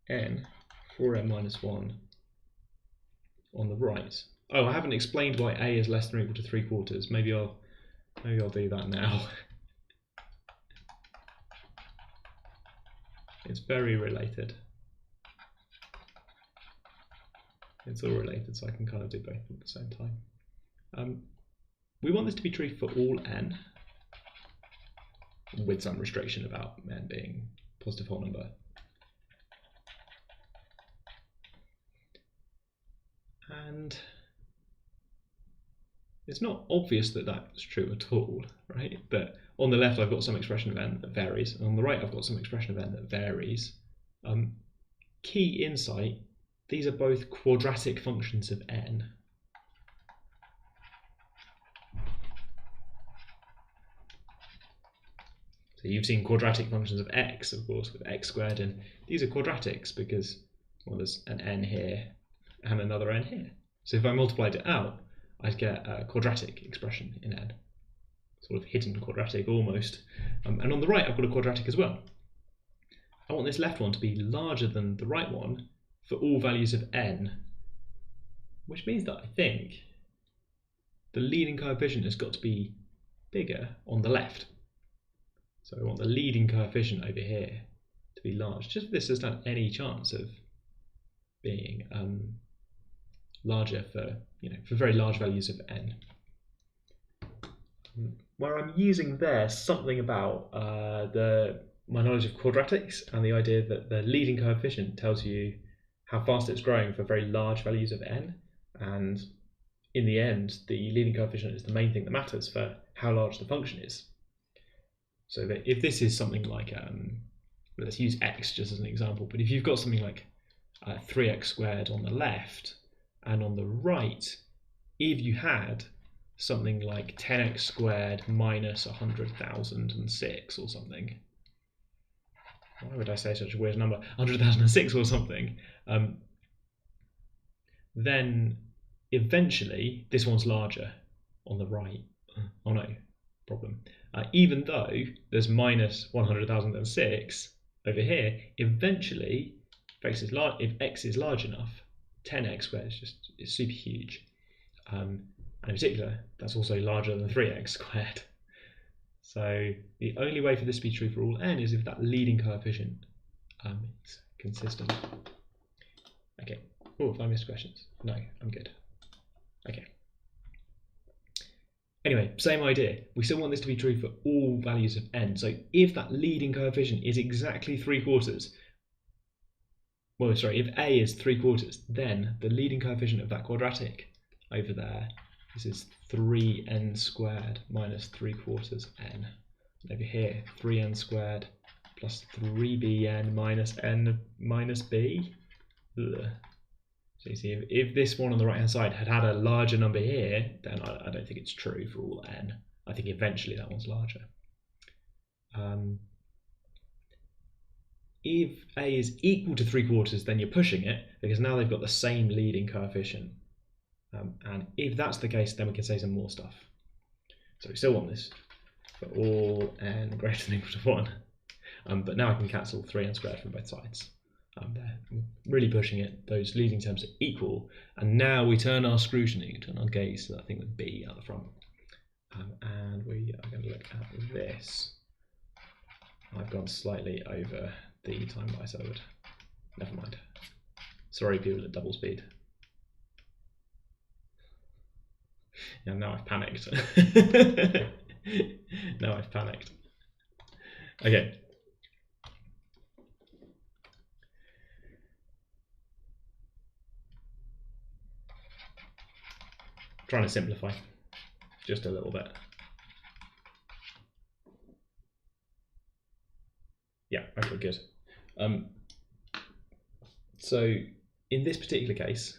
n 4n minus 1 on the right. Oh, I haven't explained why a is less than or equal to 3/4. Maybe I'll do that now. It's very related. It's all related, so I can kind of do both at the same time. We want this to be true for all n, with some restriction about n being a positive whole number. And it's not obvious that that's true at all, right? But on the left I've got some expression of n that varies, and on the right I've got some expression of n that varies. Key insight, these are both quadratic functions of n. So you've seen quadratic functions of x, of course, with x squared, and these are quadratics because, well, there's an n here and another n here. So if I multiplied it out, I'd get a quadratic expression in n, sort of hidden quadratic almost. And on the right, I've got a quadratic as well. I want this left one to be larger than the right one for all values of n, which means that I think the leading coefficient has got to be bigger on the left. So I want the leading coefficient over here to be large, just if this doesn't have any chance of being larger for, for very large values of n. where I'm using there something about my knowledge of quadratics and the idea that the leading coefficient tells you how fast it's growing for very large values of n, and in the end the leading coefficient is the main thing that matters for how large the function is. So that if this is something like, let's use x just as an example, but if you've got something like 3x squared on the left, and on the right, if you had something like 10x squared minus 100,006 or something, why would I say such a weird number, 100,006 or something, then eventually this one's larger on the right. Oh no, problem. Even though there's minus 100,006 over here, eventually if x is large enough, 10x squared is super huge. And in particular, that's also larger than 3x squared. So the only way for this to be true for all n is if that leading coefficient is consistent. Okay. Oh, have I missed questions? No, I'm good. Okay. Anyway, same idea. We still want this to be true for all values of n. So if that leading coefficient is exactly 3/4, well, sorry, if a is 3/4, then the leading coefficient of that quadratic over there, this is 3n squared minus 3/4 n. And over here, 3n squared plus 3bn minus n minus b. Ugh. So you see, if this one on the right hand side had a larger number here, then I don't think it's true for all n. I think eventually that one's larger. If a is equal to 3/4, then you're pushing it, because now they've got the same leading coefficient. And if that's the case, then we can say some more stuff. So we still want this for all n greater than or equal to 1. But now I can cancel 3n squared from both sides. There, really pushing it. Those leading terms are equal. And now we turn our scrutiny, turn our gaze to that thing with b out the front. And we are going to look at this. I've gone slightly over the time that I said I would. Never mind. Sorry, people at double speed. Yeah, now I've panicked. Now I've panicked. Okay. Trying to simplify just a little bit. Yeah, okay, good. So in this particular case,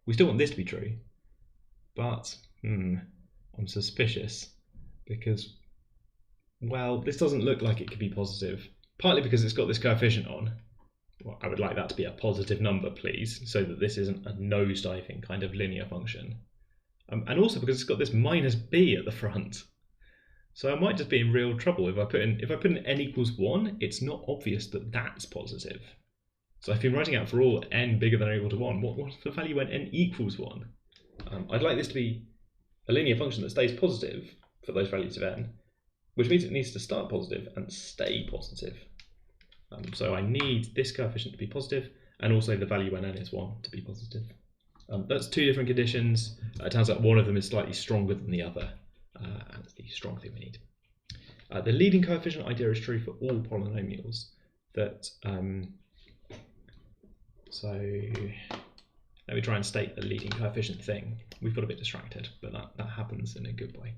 we still want this to be true, but I'm suspicious because, well, this doesn't look like it could be positive, partly because it's got this coefficient on. Well, I would like that to be a positive number, please, so that this isn't a nosediving kind of linear function. And also because it's got this minus b at the front. So I might just be in real trouble if I put in n equals 1, it's not obvious that that's positive. So I've been writing out for all n bigger than or equal to 1, what's the value when n equals 1? I'd like this to be a linear function that stays positive for those values of n, which means it needs to start positive and stay positive. So I need this coefficient to be positive, and also the value when n is 1 to be positive. That's two different conditions. It turns out one of them is slightly stronger than the other, and it's the strong thing we need. The leading coefficient idea is true for all polynomials. So let me try and state the leading coefficient thing. We've got a bit distracted, but that happens in a good way.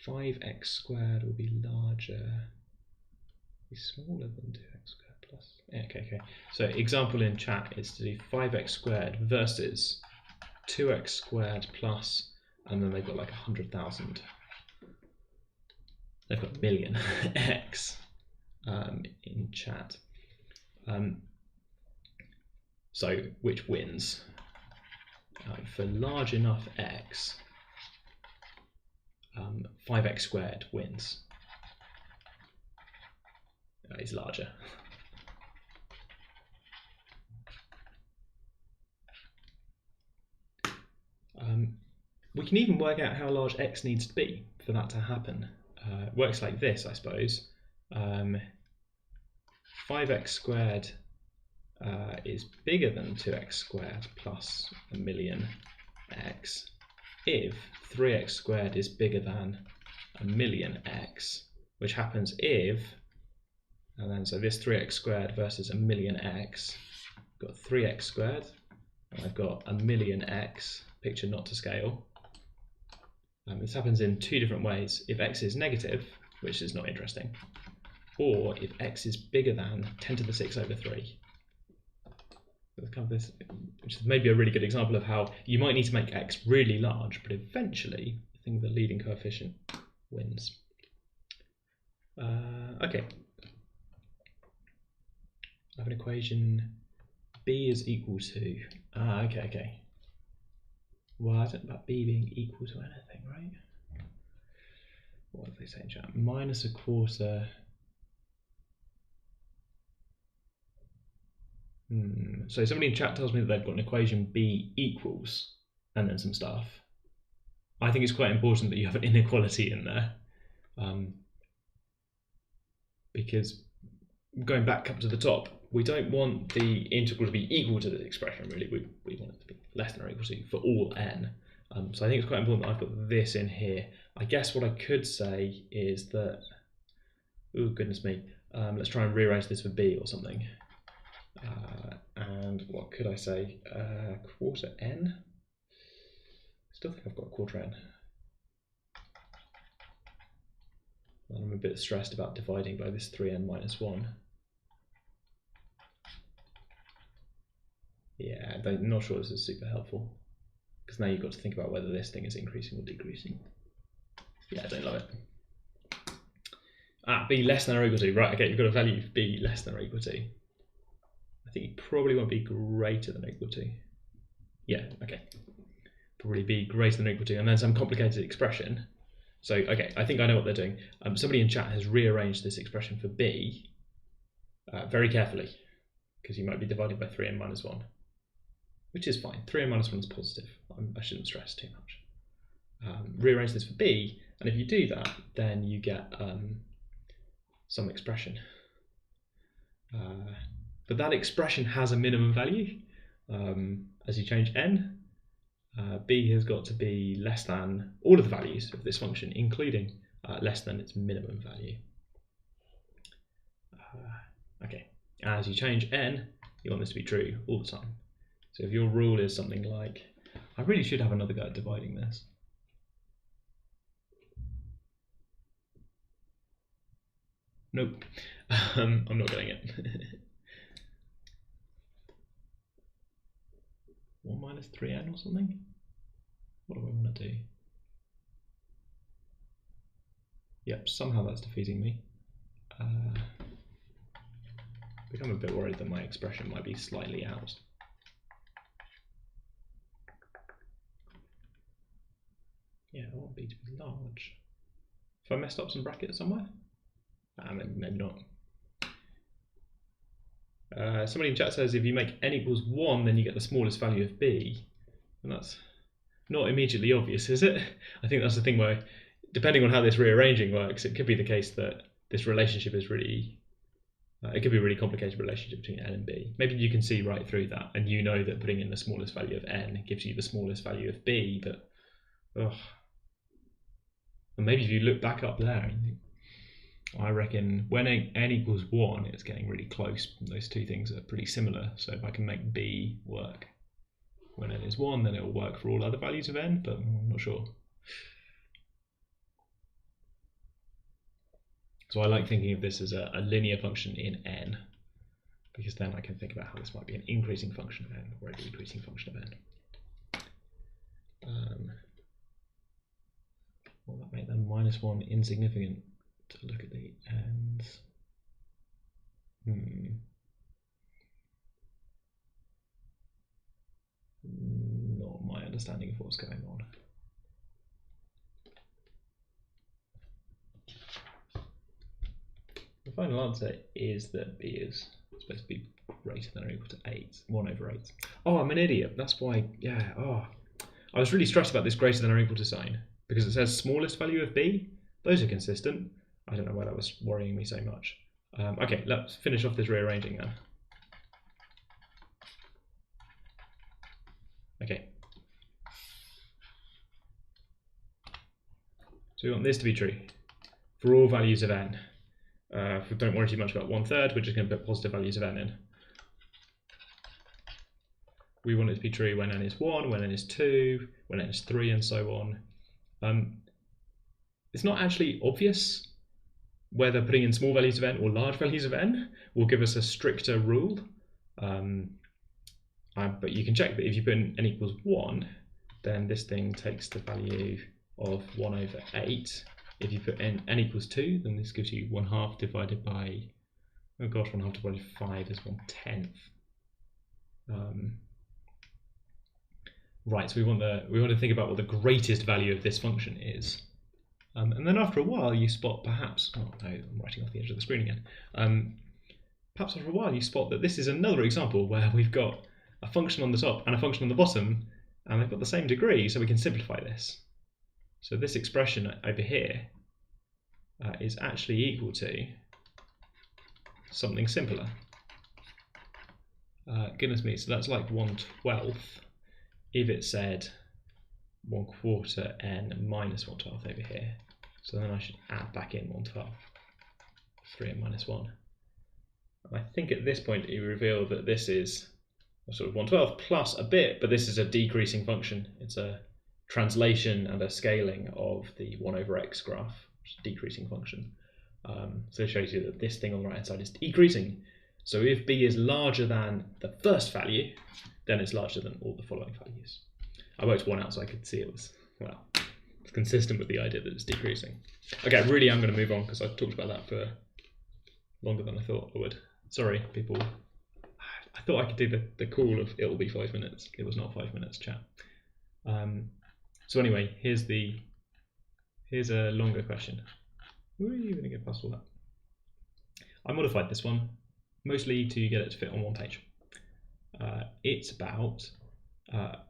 5x squared will be larger, be smaller than 2x squared plus. Okay. So example in chat is to do 5x squared versus 2x squared plus, and then they've got like 100,000. They've got million x in chat. So which wins? For large enough x, 5x squared wins. It's larger. We can even work out how large x needs to be for that to happen. It works like this, I suppose. 5x squared is bigger than 2x squared plus a million x if 3x squared is bigger than a million x, which happens if, and then so this 3x squared versus a million x, I've got 3x squared, and I've got a million x, picture not to scale. This happens in two different ways. If x is negative, which is not interesting, or if x is bigger than 10 to the 6 over 3. This, which is maybe a really good example of how you might need to make x really large, but eventually I think the leading coefficient wins. Okay. I have an equation b is equal to, okay. Well, I don't know about b being equal to anything, right? What did they say in chat? Minus a quarter. So somebody in chat tells me that they've got an equation b equals and then some stuff. I think it's quite important that you have an inequality in there, because going back up to the top, we don't want the integral to be equal to the expression, really. We want it to be less than or equal to for all n. So I think it's quite important that I've got this in here. I guess what I could say is that, oh goodness me, let's try and rearrange this for b or something. And what could I say? Quarter n? Still think I've got a quarter n. And I'm a bit stressed about dividing by this 3n minus 1. Yeah, I'm not sure this is super helpful, because now you've got to think about whether this thing is increasing or decreasing. Yeah, I don't love it. B less than or equal to. Right, okay, you've got a value of b less than or equal to. I think it probably won't be greater than or equal to. Yeah, okay. Probably be greater than or equal to, and then some complicated expression. So, okay, I think I know what they're doing. Somebody in chat has rearranged this expression for b very carefully, because you might be dividing by 3n minus 1, which is fine. 3n minus 1 is positive. I shouldn't stress too much. Rearrange this for b, and if you do that, then you get some expression. But that expression has a minimum value. As you change n, b has got to be less than all of the values of this function, including less than its minimum value. Okay, as you change n, you want this to be true all the time. So if your rule is something like, I really should have another go at dividing this. Nope, I'm not getting it. 1 minus 3n or something? What do I want to do? Yep, somehow that's defeating me. Become a bit worried that my expression might be slightly out. Yeah, I want b to be large. Have I messed up some brackets somewhere? Maybe not. Somebody in chat says if you make n equals 1, then you get the smallest value of b. And that's not immediately obvious, is it? I think that's the thing where, depending on how this rearranging works, it could be the case that this relationship is really, it could be a really complicated relationship between n and b. Maybe you can see right through that, and you know that putting in the smallest value of n gives you the smallest value of b, but, and maybe if you look back up there, and think, I reckon when n equals 1, it's getting really close. Those two things are pretty similar. So if I can make b work when n is 1, then it will work for all other values of n, but I'm not sure. So I like thinking of this as a linear function in n, because then I can think about how this might be an increasing function of n or a decreasing function of n. Will that make them minus 1 insignificant? To look at the ends. Not my understanding of what's going on. The final answer is that b is supposed to be greater than or equal to 8, 1 over 8. Oh, I'm an idiot. That's why, yeah, I was really stressed about this greater than or equal to sign, because it says smallest value of b. Those are consistent. I don't know why that was worrying me so much. Okay, let's finish off this rearranging then. Okay. So we want this to be true for all values of n. If we don't worry too much about 1/3, we're just going to put positive values of n in. We want it to be true when n is 1, when n is 2, when n is 3, and so on. It's not actually obvious whether putting in small values of n or large values of n will give us a stricter rule. But you can check that if you put in n equals 1, then this thing takes the value of 1/8. If you put in n equals 2, then this gives you 1/2 divided by, oh gosh, 1/2 divided by 5 is 1/10. Right, so we want to think about what the greatest value of this function is. And then after a while you spot perhaps, oh no, I'm writing off the edge of the screen again. Perhaps after a while you spot that this is another example where we've got a function on the top and a function on the bottom, and they've got the same degree, so we can simplify this. So this expression over here is actually equal to something simpler. Goodness me, so that's like 1/12 if it said 1/4 n minus 1/12 over here. So then I should add back in 1/12, 3n minus 1. And I think at this point it revealed that this is sort of 1/12 plus a bit, but this is a decreasing function. It's a translation and a scaling of the 1/x graph, which is a decreasing function. So it shows you that this thing on the right hand side is decreasing. So if b is larger than the first value, then it's larger than all the following values. I worked one out so I could see it was, well, it's consistent with the idea that it's decreasing. Okay, I really am going to move on because I've talked about that for longer than I thought I would. Sorry, people. I thought I could do the call of it'll be 5 minutes. It was not 5 minutes, chat. So anyway, here's a longer question. Who are you going to get past all that? I modified this one mostly to get it to fit on one page. It's about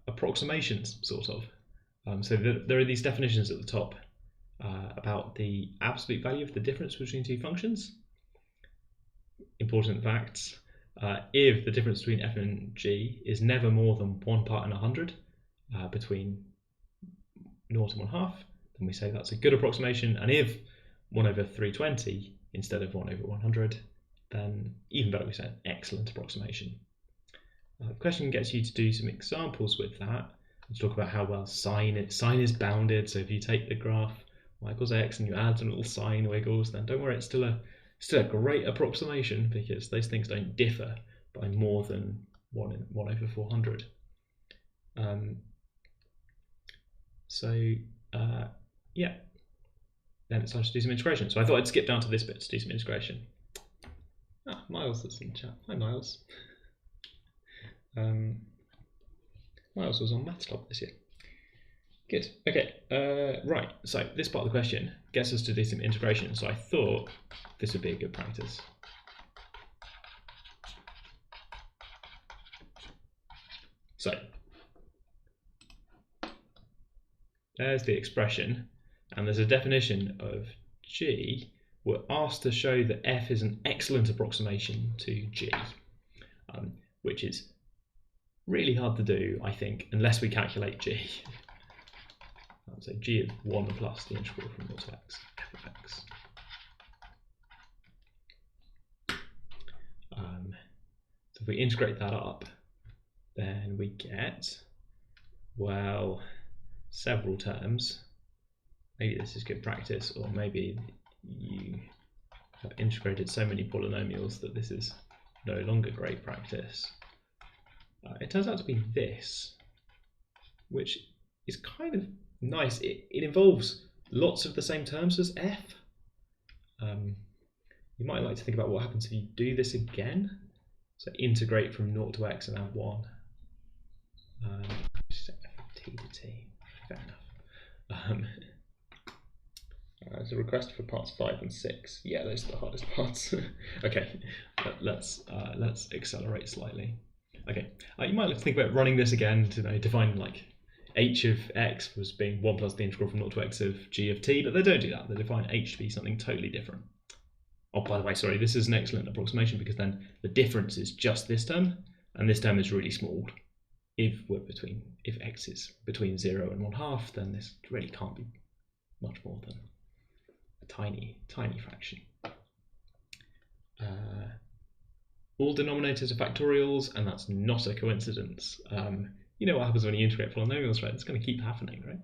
approximations, sort of. So there are these definitions at the top about the absolute value of the difference between two functions. Important facts. If the difference between f and g is never more than 1 part in 100 between 0 and 1/2, then we say that's a good approximation. And if 1/320 instead of 1/100, then even better, we say an excellent approximation. The question gets you to do some examples with that. Let's talk about how well sine is bounded. So if you take the graph y equals x and you add some little sine wiggles, then don't worry, it's still a great approximation because those things don't differ by more than 1/400. Yeah, then it's time to do some integration. So I thought I'd skip down to this bit to do some integration. Miles is in the chat. Hi, Miles. Miles was on Maths Club this year. Good. Okay. Right. So this part of the question gets us to do some integration. So I thought this would be a good practice. So there's the expression, and there's a definition of g. We're asked to show that f is an excellent approximation to g, which is really hard to do, I think, unless we calculate g. So g is 1 plus the integral from 0 to x, f of x. So if we integrate that up, then we get, well, several terms. Maybe this is good practice, or maybe you have integrated so many polynomials that this is no longer great practice. It turns out to be this, which is kind of nice. It involves lots of the same terms as f. You might like to think about what happens if you do this again. So integrate from 0 to x and add 1. Set f of t to t. Fair enough. There's a request for parts 5 and 6. Yeah, those are the hardest parts. Okay, let's accelerate slightly. Okay, you might like to think about running this again to define like h of x was being 1 plus the integral from 0 to x of g of t, but they don't do that. They define h to be something totally different. Oh, by the way, sorry, this is an excellent approximation because then the difference is just this term, and this term is really small. if x is between 0 and 1/2, then this really can't be much more than a tiny fraction. All denominators are factorials, and that's not a coincidence. You know what happens when you integrate polynomials, right? It's going to keep happening, right?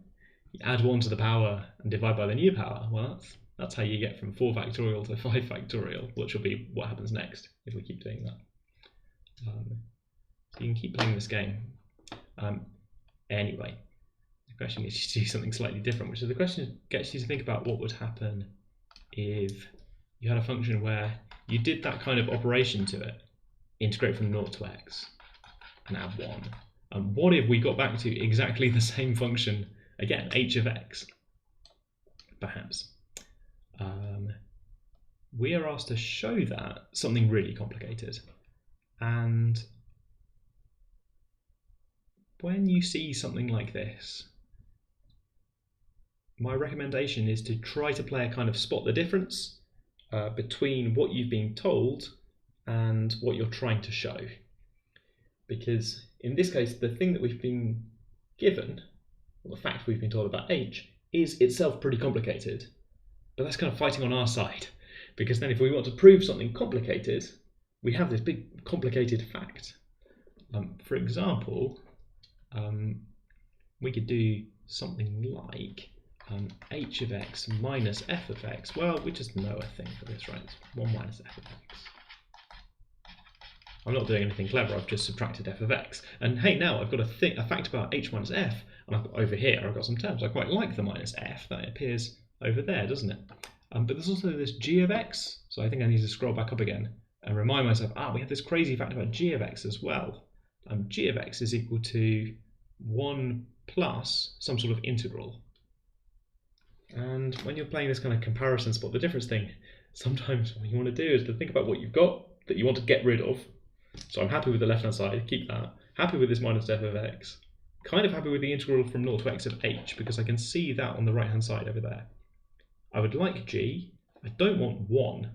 You add 1 to the power and divide by the new power. Well, that's how you get from 4 factorial to 5 factorial, which will be what happens next if we keep doing that. So you can keep playing this game. Anyway, the question gets you to do something slightly different, which is the question gets you to think about what would happen if you had a function where you did that kind of operation to it, integrate from 0 to x, and add 1. What if we got back to exactly the same function again, h of x, perhaps? We are asked to show that something really complicated. And when you see something like this, my recommendation is to try to play a kind of spot the difference between what you've been told and what you're trying to show. Because in this case, the thing that we've been given, or the fact we've been told about h, is itself pretty complicated. But that's kind of fighting on our side. Because then if we want to prove something complicated, we have this big complicated fact. For example, we could do something like h of x minus f of x. Well, we just know a thing for this, right? It's 1 minus f of x. I'm not doing anything clever, I've just subtracted f of x. And hey, now I've got a fact about h minus f, and over here I've got some terms. I quite like the minus f, that appears over there, doesn't it? But there's also this g of x, so I think I need to scroll back up again and remind myself, we have this crazy fact about g of x as well. G of x is equal to 1 plus some sort of integral. And when you're playing this kind of comparison spot the difference thing, sometimes what you want to do is to think about what you've got that you want to get rid of. So I'm happy with the left hand side, keep that. Happy with this minus f of x. Kind of happy with the integral from 0 to x of h, because I can see that on the right hand side over there. I would like g, I don't want 1.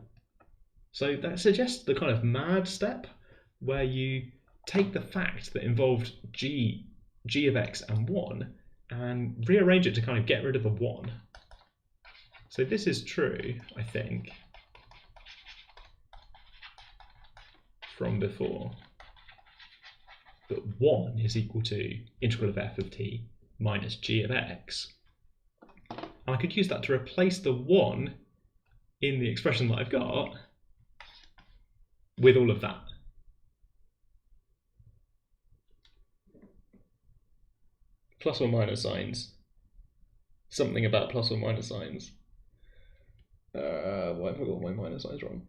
So that suggests the kind of mad step where you take the fact that involved g of x and 1 and rearrange it to kind of get rid of the 1. So this is true, I think, from before, that 1 is equal to integral of f of t minus g of x. And I could use that to replace the 1 in the expression that I've got with all of that. Plus or minus signs. Something about plus or minus signs. Why have I got my minus signs wrong?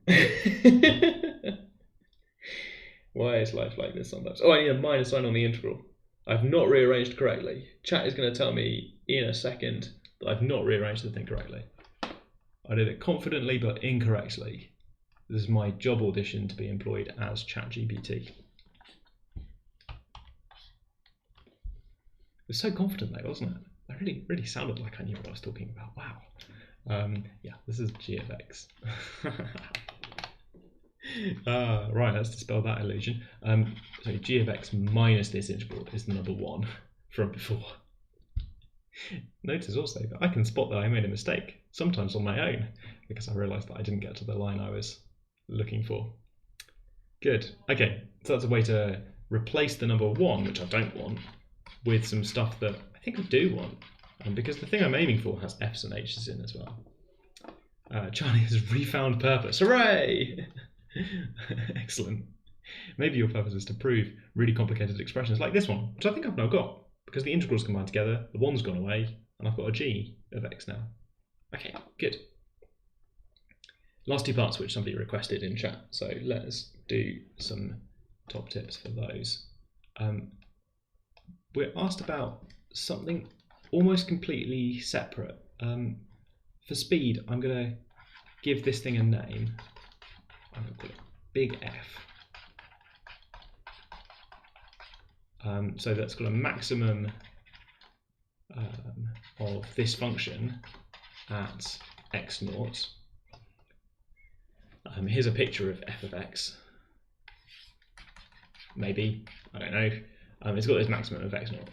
Why is life like this sometimes? Oh, I need a minus sign on the integral. I've not rearranged correctly. Chat is going to tell me in a second that I've not rearranged the thing correctly. I did it confidently but incorrectly. This is my job audition to be employed as ChatGPT. It was so confident though, wasn't it? I really sounded like I knew what I was talking about. Wow. Yeah, this is g of x. Right, let's dispel that illusion. So g of x minus this integral is the number 1 from before. Notice also that I can spot that I made a mistake, sometimes on my own, because I realised that I didn't get to the line I was looking for. Good. Okay, so that's a way to replace the number 1, which I don't want, with some stuff that I think I do want, because the thing I'm aiming for has f's and h's in as well. Charlie has refound purpose. Hooray! Excellent. Maybe your purpose is to prove really complicated expressions like this one, which I think I've now got, because the integrals combined together, the 1's gone away, and I've got a g of x now. Okay, good. Last 2 parts which somebody requested in chat, so let's do some top tips for those. We're asked about something almost completely separate. For speed, I'm going to give this thing a name. I'm going to call it big F. So that's got a maximum of this function at x naught. Here's a picture of f of x. Maybe, I don't know. it's got this maximum of x naught.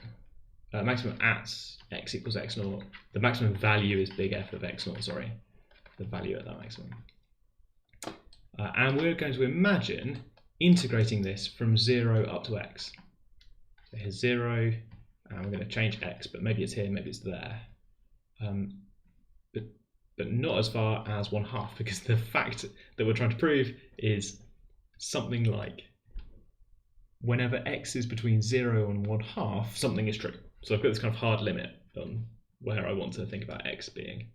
Maximum at x equals x naught. The maximum value is big F of x naught, sorry. The value at that maximum. And we're going to imagine integrating this from 0 up to x. So here's 0, and we're going to change x, but maybe it's here, maybe it's there. But not as far as 1/2, because the fact that we're trying to prove is something like whenever x is between 0 and 1/2, something is true. So I've got this kind of hard limit on where I want to think about x being.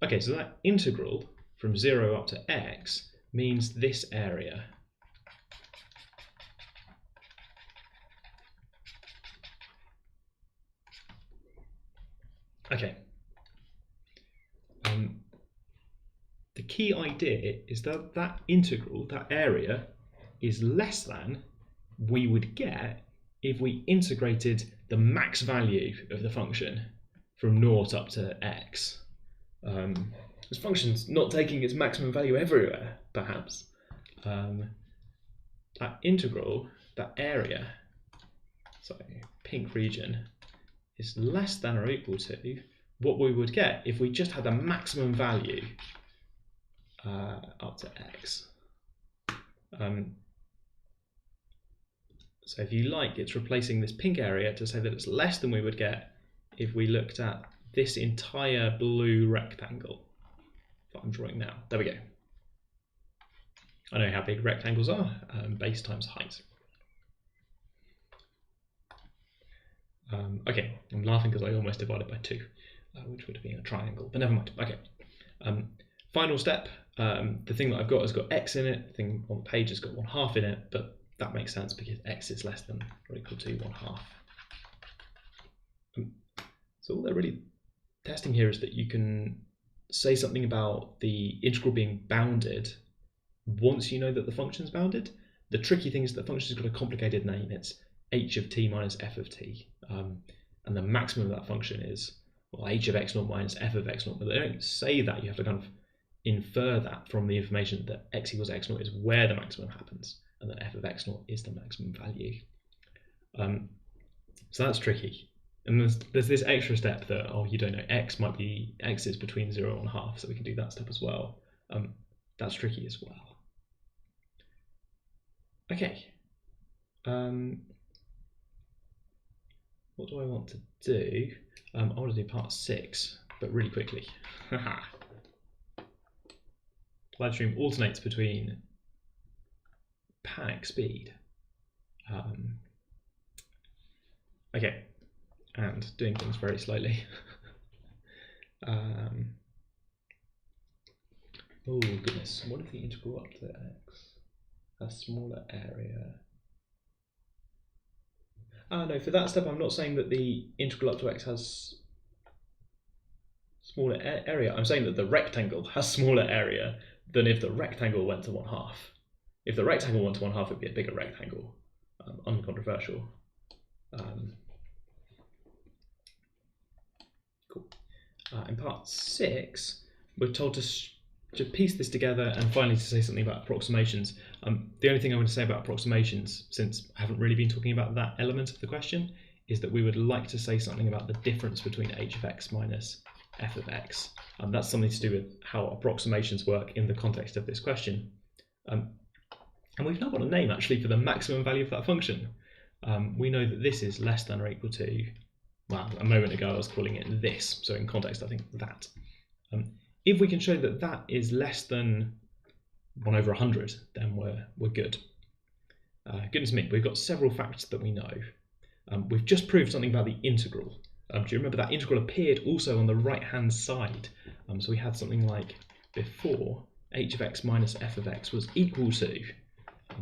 Okay, so that integral from 0 up to x means this area. Okay. The key idea is that that integral, that area, is less than we would get if we integrated the max value of the function from 0 up to x. This function's not taking its maximum value everywhere, perhaps. That integral, that area, so pink region, is less than or equal to what we would get if we just had the maximum value up to x. So if you like, it's replacing this pink area to say that it's less than we would get if we looked at this entire blue rectangle that I'm drawing now. There we go. I know how big rectangles are, base times height. Okay, I'm laughing because I almost divided by 2, which would have been a triangle, but never mind. Okay. Final step, the thing that I've got has got x in it, the thing on the page has got 1/2 in it, but that makes sense because x is less than or equal to 1/2. So all they're really testing here is that you can say something about the integral being bounded once you know that the function's bounded. The tricky thing is that the function's got a complicated name. It's h of t minus f of t. And the maximum of that function is, well, h of x naught minus f of x naught. But they don't say that. You have to kind of infer that from the information that x equals x naught is where the maximum happens, and that f of x naught is the maximum value. So that's tricky. And there's this extra step that, oh, you don't know, x is between 0 and 1/2, so we can do that step as well. That's tricky as well. Okay. What do I want to do? I want to do part 6, but really quickly. Livestream alternates between panic speed. Okay, and doing things very slowly. Oh goodness, what if the integral up to x has smaller area? No, for that step I'm not saying that the integral up to x has smaller area. I'm saying that the rectangle has smaller area than if the rectangle went to 1/2. If the rectangle went to 1/2, it'd be a bigger rectangle. Uncontroversial. Cool. In part 6, we're told to piece this together and finally to say something about approximations. The only thing I want to say about approximations, since I haven't really been talking about that element of the question, is that we would like to say something about the difference between h of x minus f of x. That's something to do with how approximations work in the context of this question. And we've now got a name actually for the maximum value of that function. We know that this is less than or equal to, well, a moment ago I was calling it this, so in context I think that. If we can show that that is less than 1/100, then we're good. Goodness me, we've got several facts that we know. We've just proved something about the integral. Do you remember that integral appeared also on the right-hand side? So we had something like before h of x minus f of x was equal to.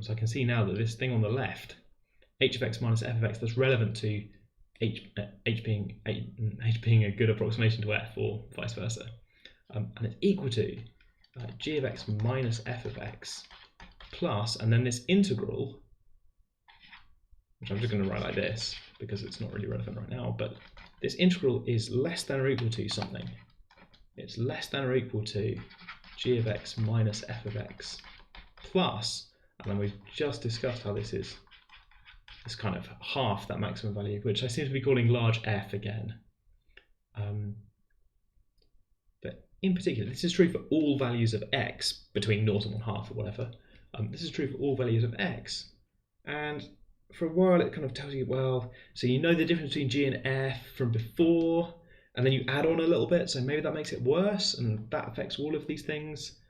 So I can see now that this thing on the left, h of x minus f of x, that's relevant to h being a good approximation to f, or vice versa. And it's equal to g of x minus f of x plus, and then this integral, which I'm just going to write like this because it's not really relevant right now, but this integral is less than or equal to something. It's less than or equal to g of x minus f of x plus, and then we've just discussed how this is it's kind of half that maximum value, which I seem to be calling large f again. But in particular, this is true for all values of x between 0 and 1/2 or whatever. This is true for all values of x. And for a while it kind of tells you, well, so you know the difference between g and f from before, and then you add on a little bit, so maybe that makes it worse, and that affects all of these things.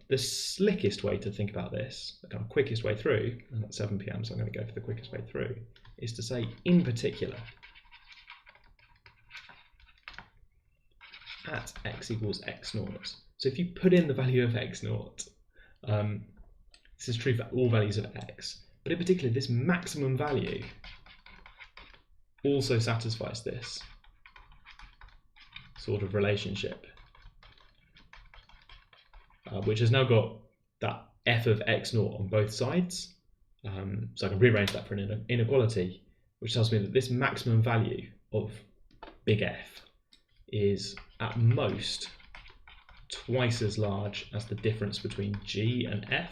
The slickest way to think about this, the kind of quickest way through, and at 7 p.m, so I'm going to go for the quickest way through, is to say, in particular, at x equals x naught. So if you put in the value of x naught, this is true for all values of x, but in particular, this maximum value also satisfies this sort of relationship, which has now got that f of x naught on both sides. So I can rearrange that for an inequality, which tells me that this maximum value of big F is at most twice as large as the difference between g and f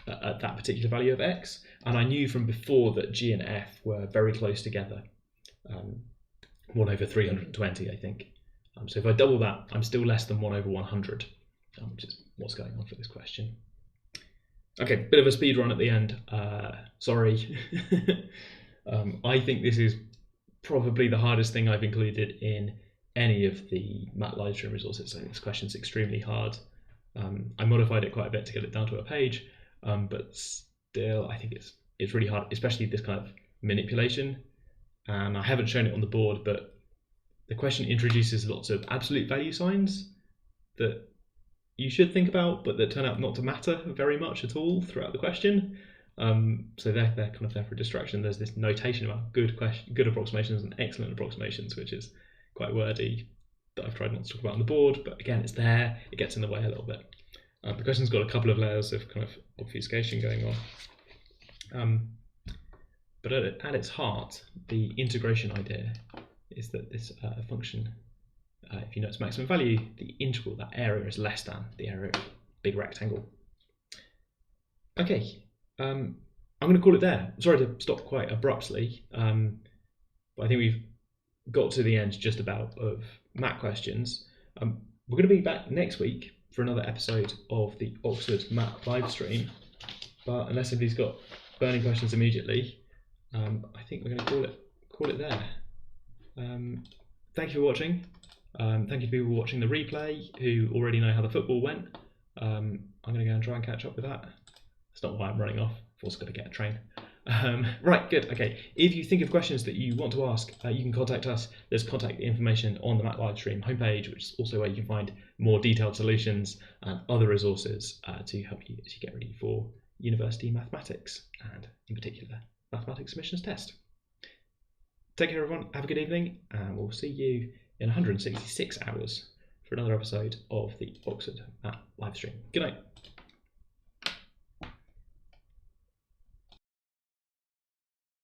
at that particular value of x. And I knew from before that g and f were very close together, 1 over 320, I think. So if I double that, I'm still less than 1 over 100, which is what's going on for this question. Okay, bit of a speed run at the end. Sorry. I think this is probably the hardest thing I've included in any of the MAT Livestream resources. I think this question's extremely hard. I modified it quite a bit to get it down to a page, but still I think it's really hard, especially this kind of manipulation. And I haven't shown it on the board, but the question introduces lots of absolute value signs that you should think about, but that turn out not to matter very much at all throughout the question. So they're kind of there for distraction. There's this notation about good approximations and excellent approximations, which is quite wordy, that I've tried not to talk about on the board, but again, it's there, it gets in the way a little bit. The question's got a couple of layers of kind of obfuscation going on. But at its heart, the integration idea is that this function, if you know its maximum value, the integral, that area, is less than the area of a big rectangle. Okay, I'm going to call it there. Sorry to stop quite abruptly, but I think we've got to the end just about of MAT questions. We're going to be back next week for another episode of the Oxford MAT Livestream, but unless somebody's got burning questions immediately, I think we're going to call it there. Thank you for watching. Thank you to people watching the replay who already know how the football went. I'm going to go and try and catch up with that. That's not why I'm running off. I've also got to get a train. Right, good. Okay, if you think of questions that you want to ask, you can contact us. There's contact information on the MAT Livestream homepage, which is also where you can find more detailed solutions and other resources to help you as you get ready for university mathematics, and in particular, mathematics submissions test. Take care, everyone. Have a good evening, and we'll see you in 166 hours for another episode of the Oxford MAT Livestream. Good night.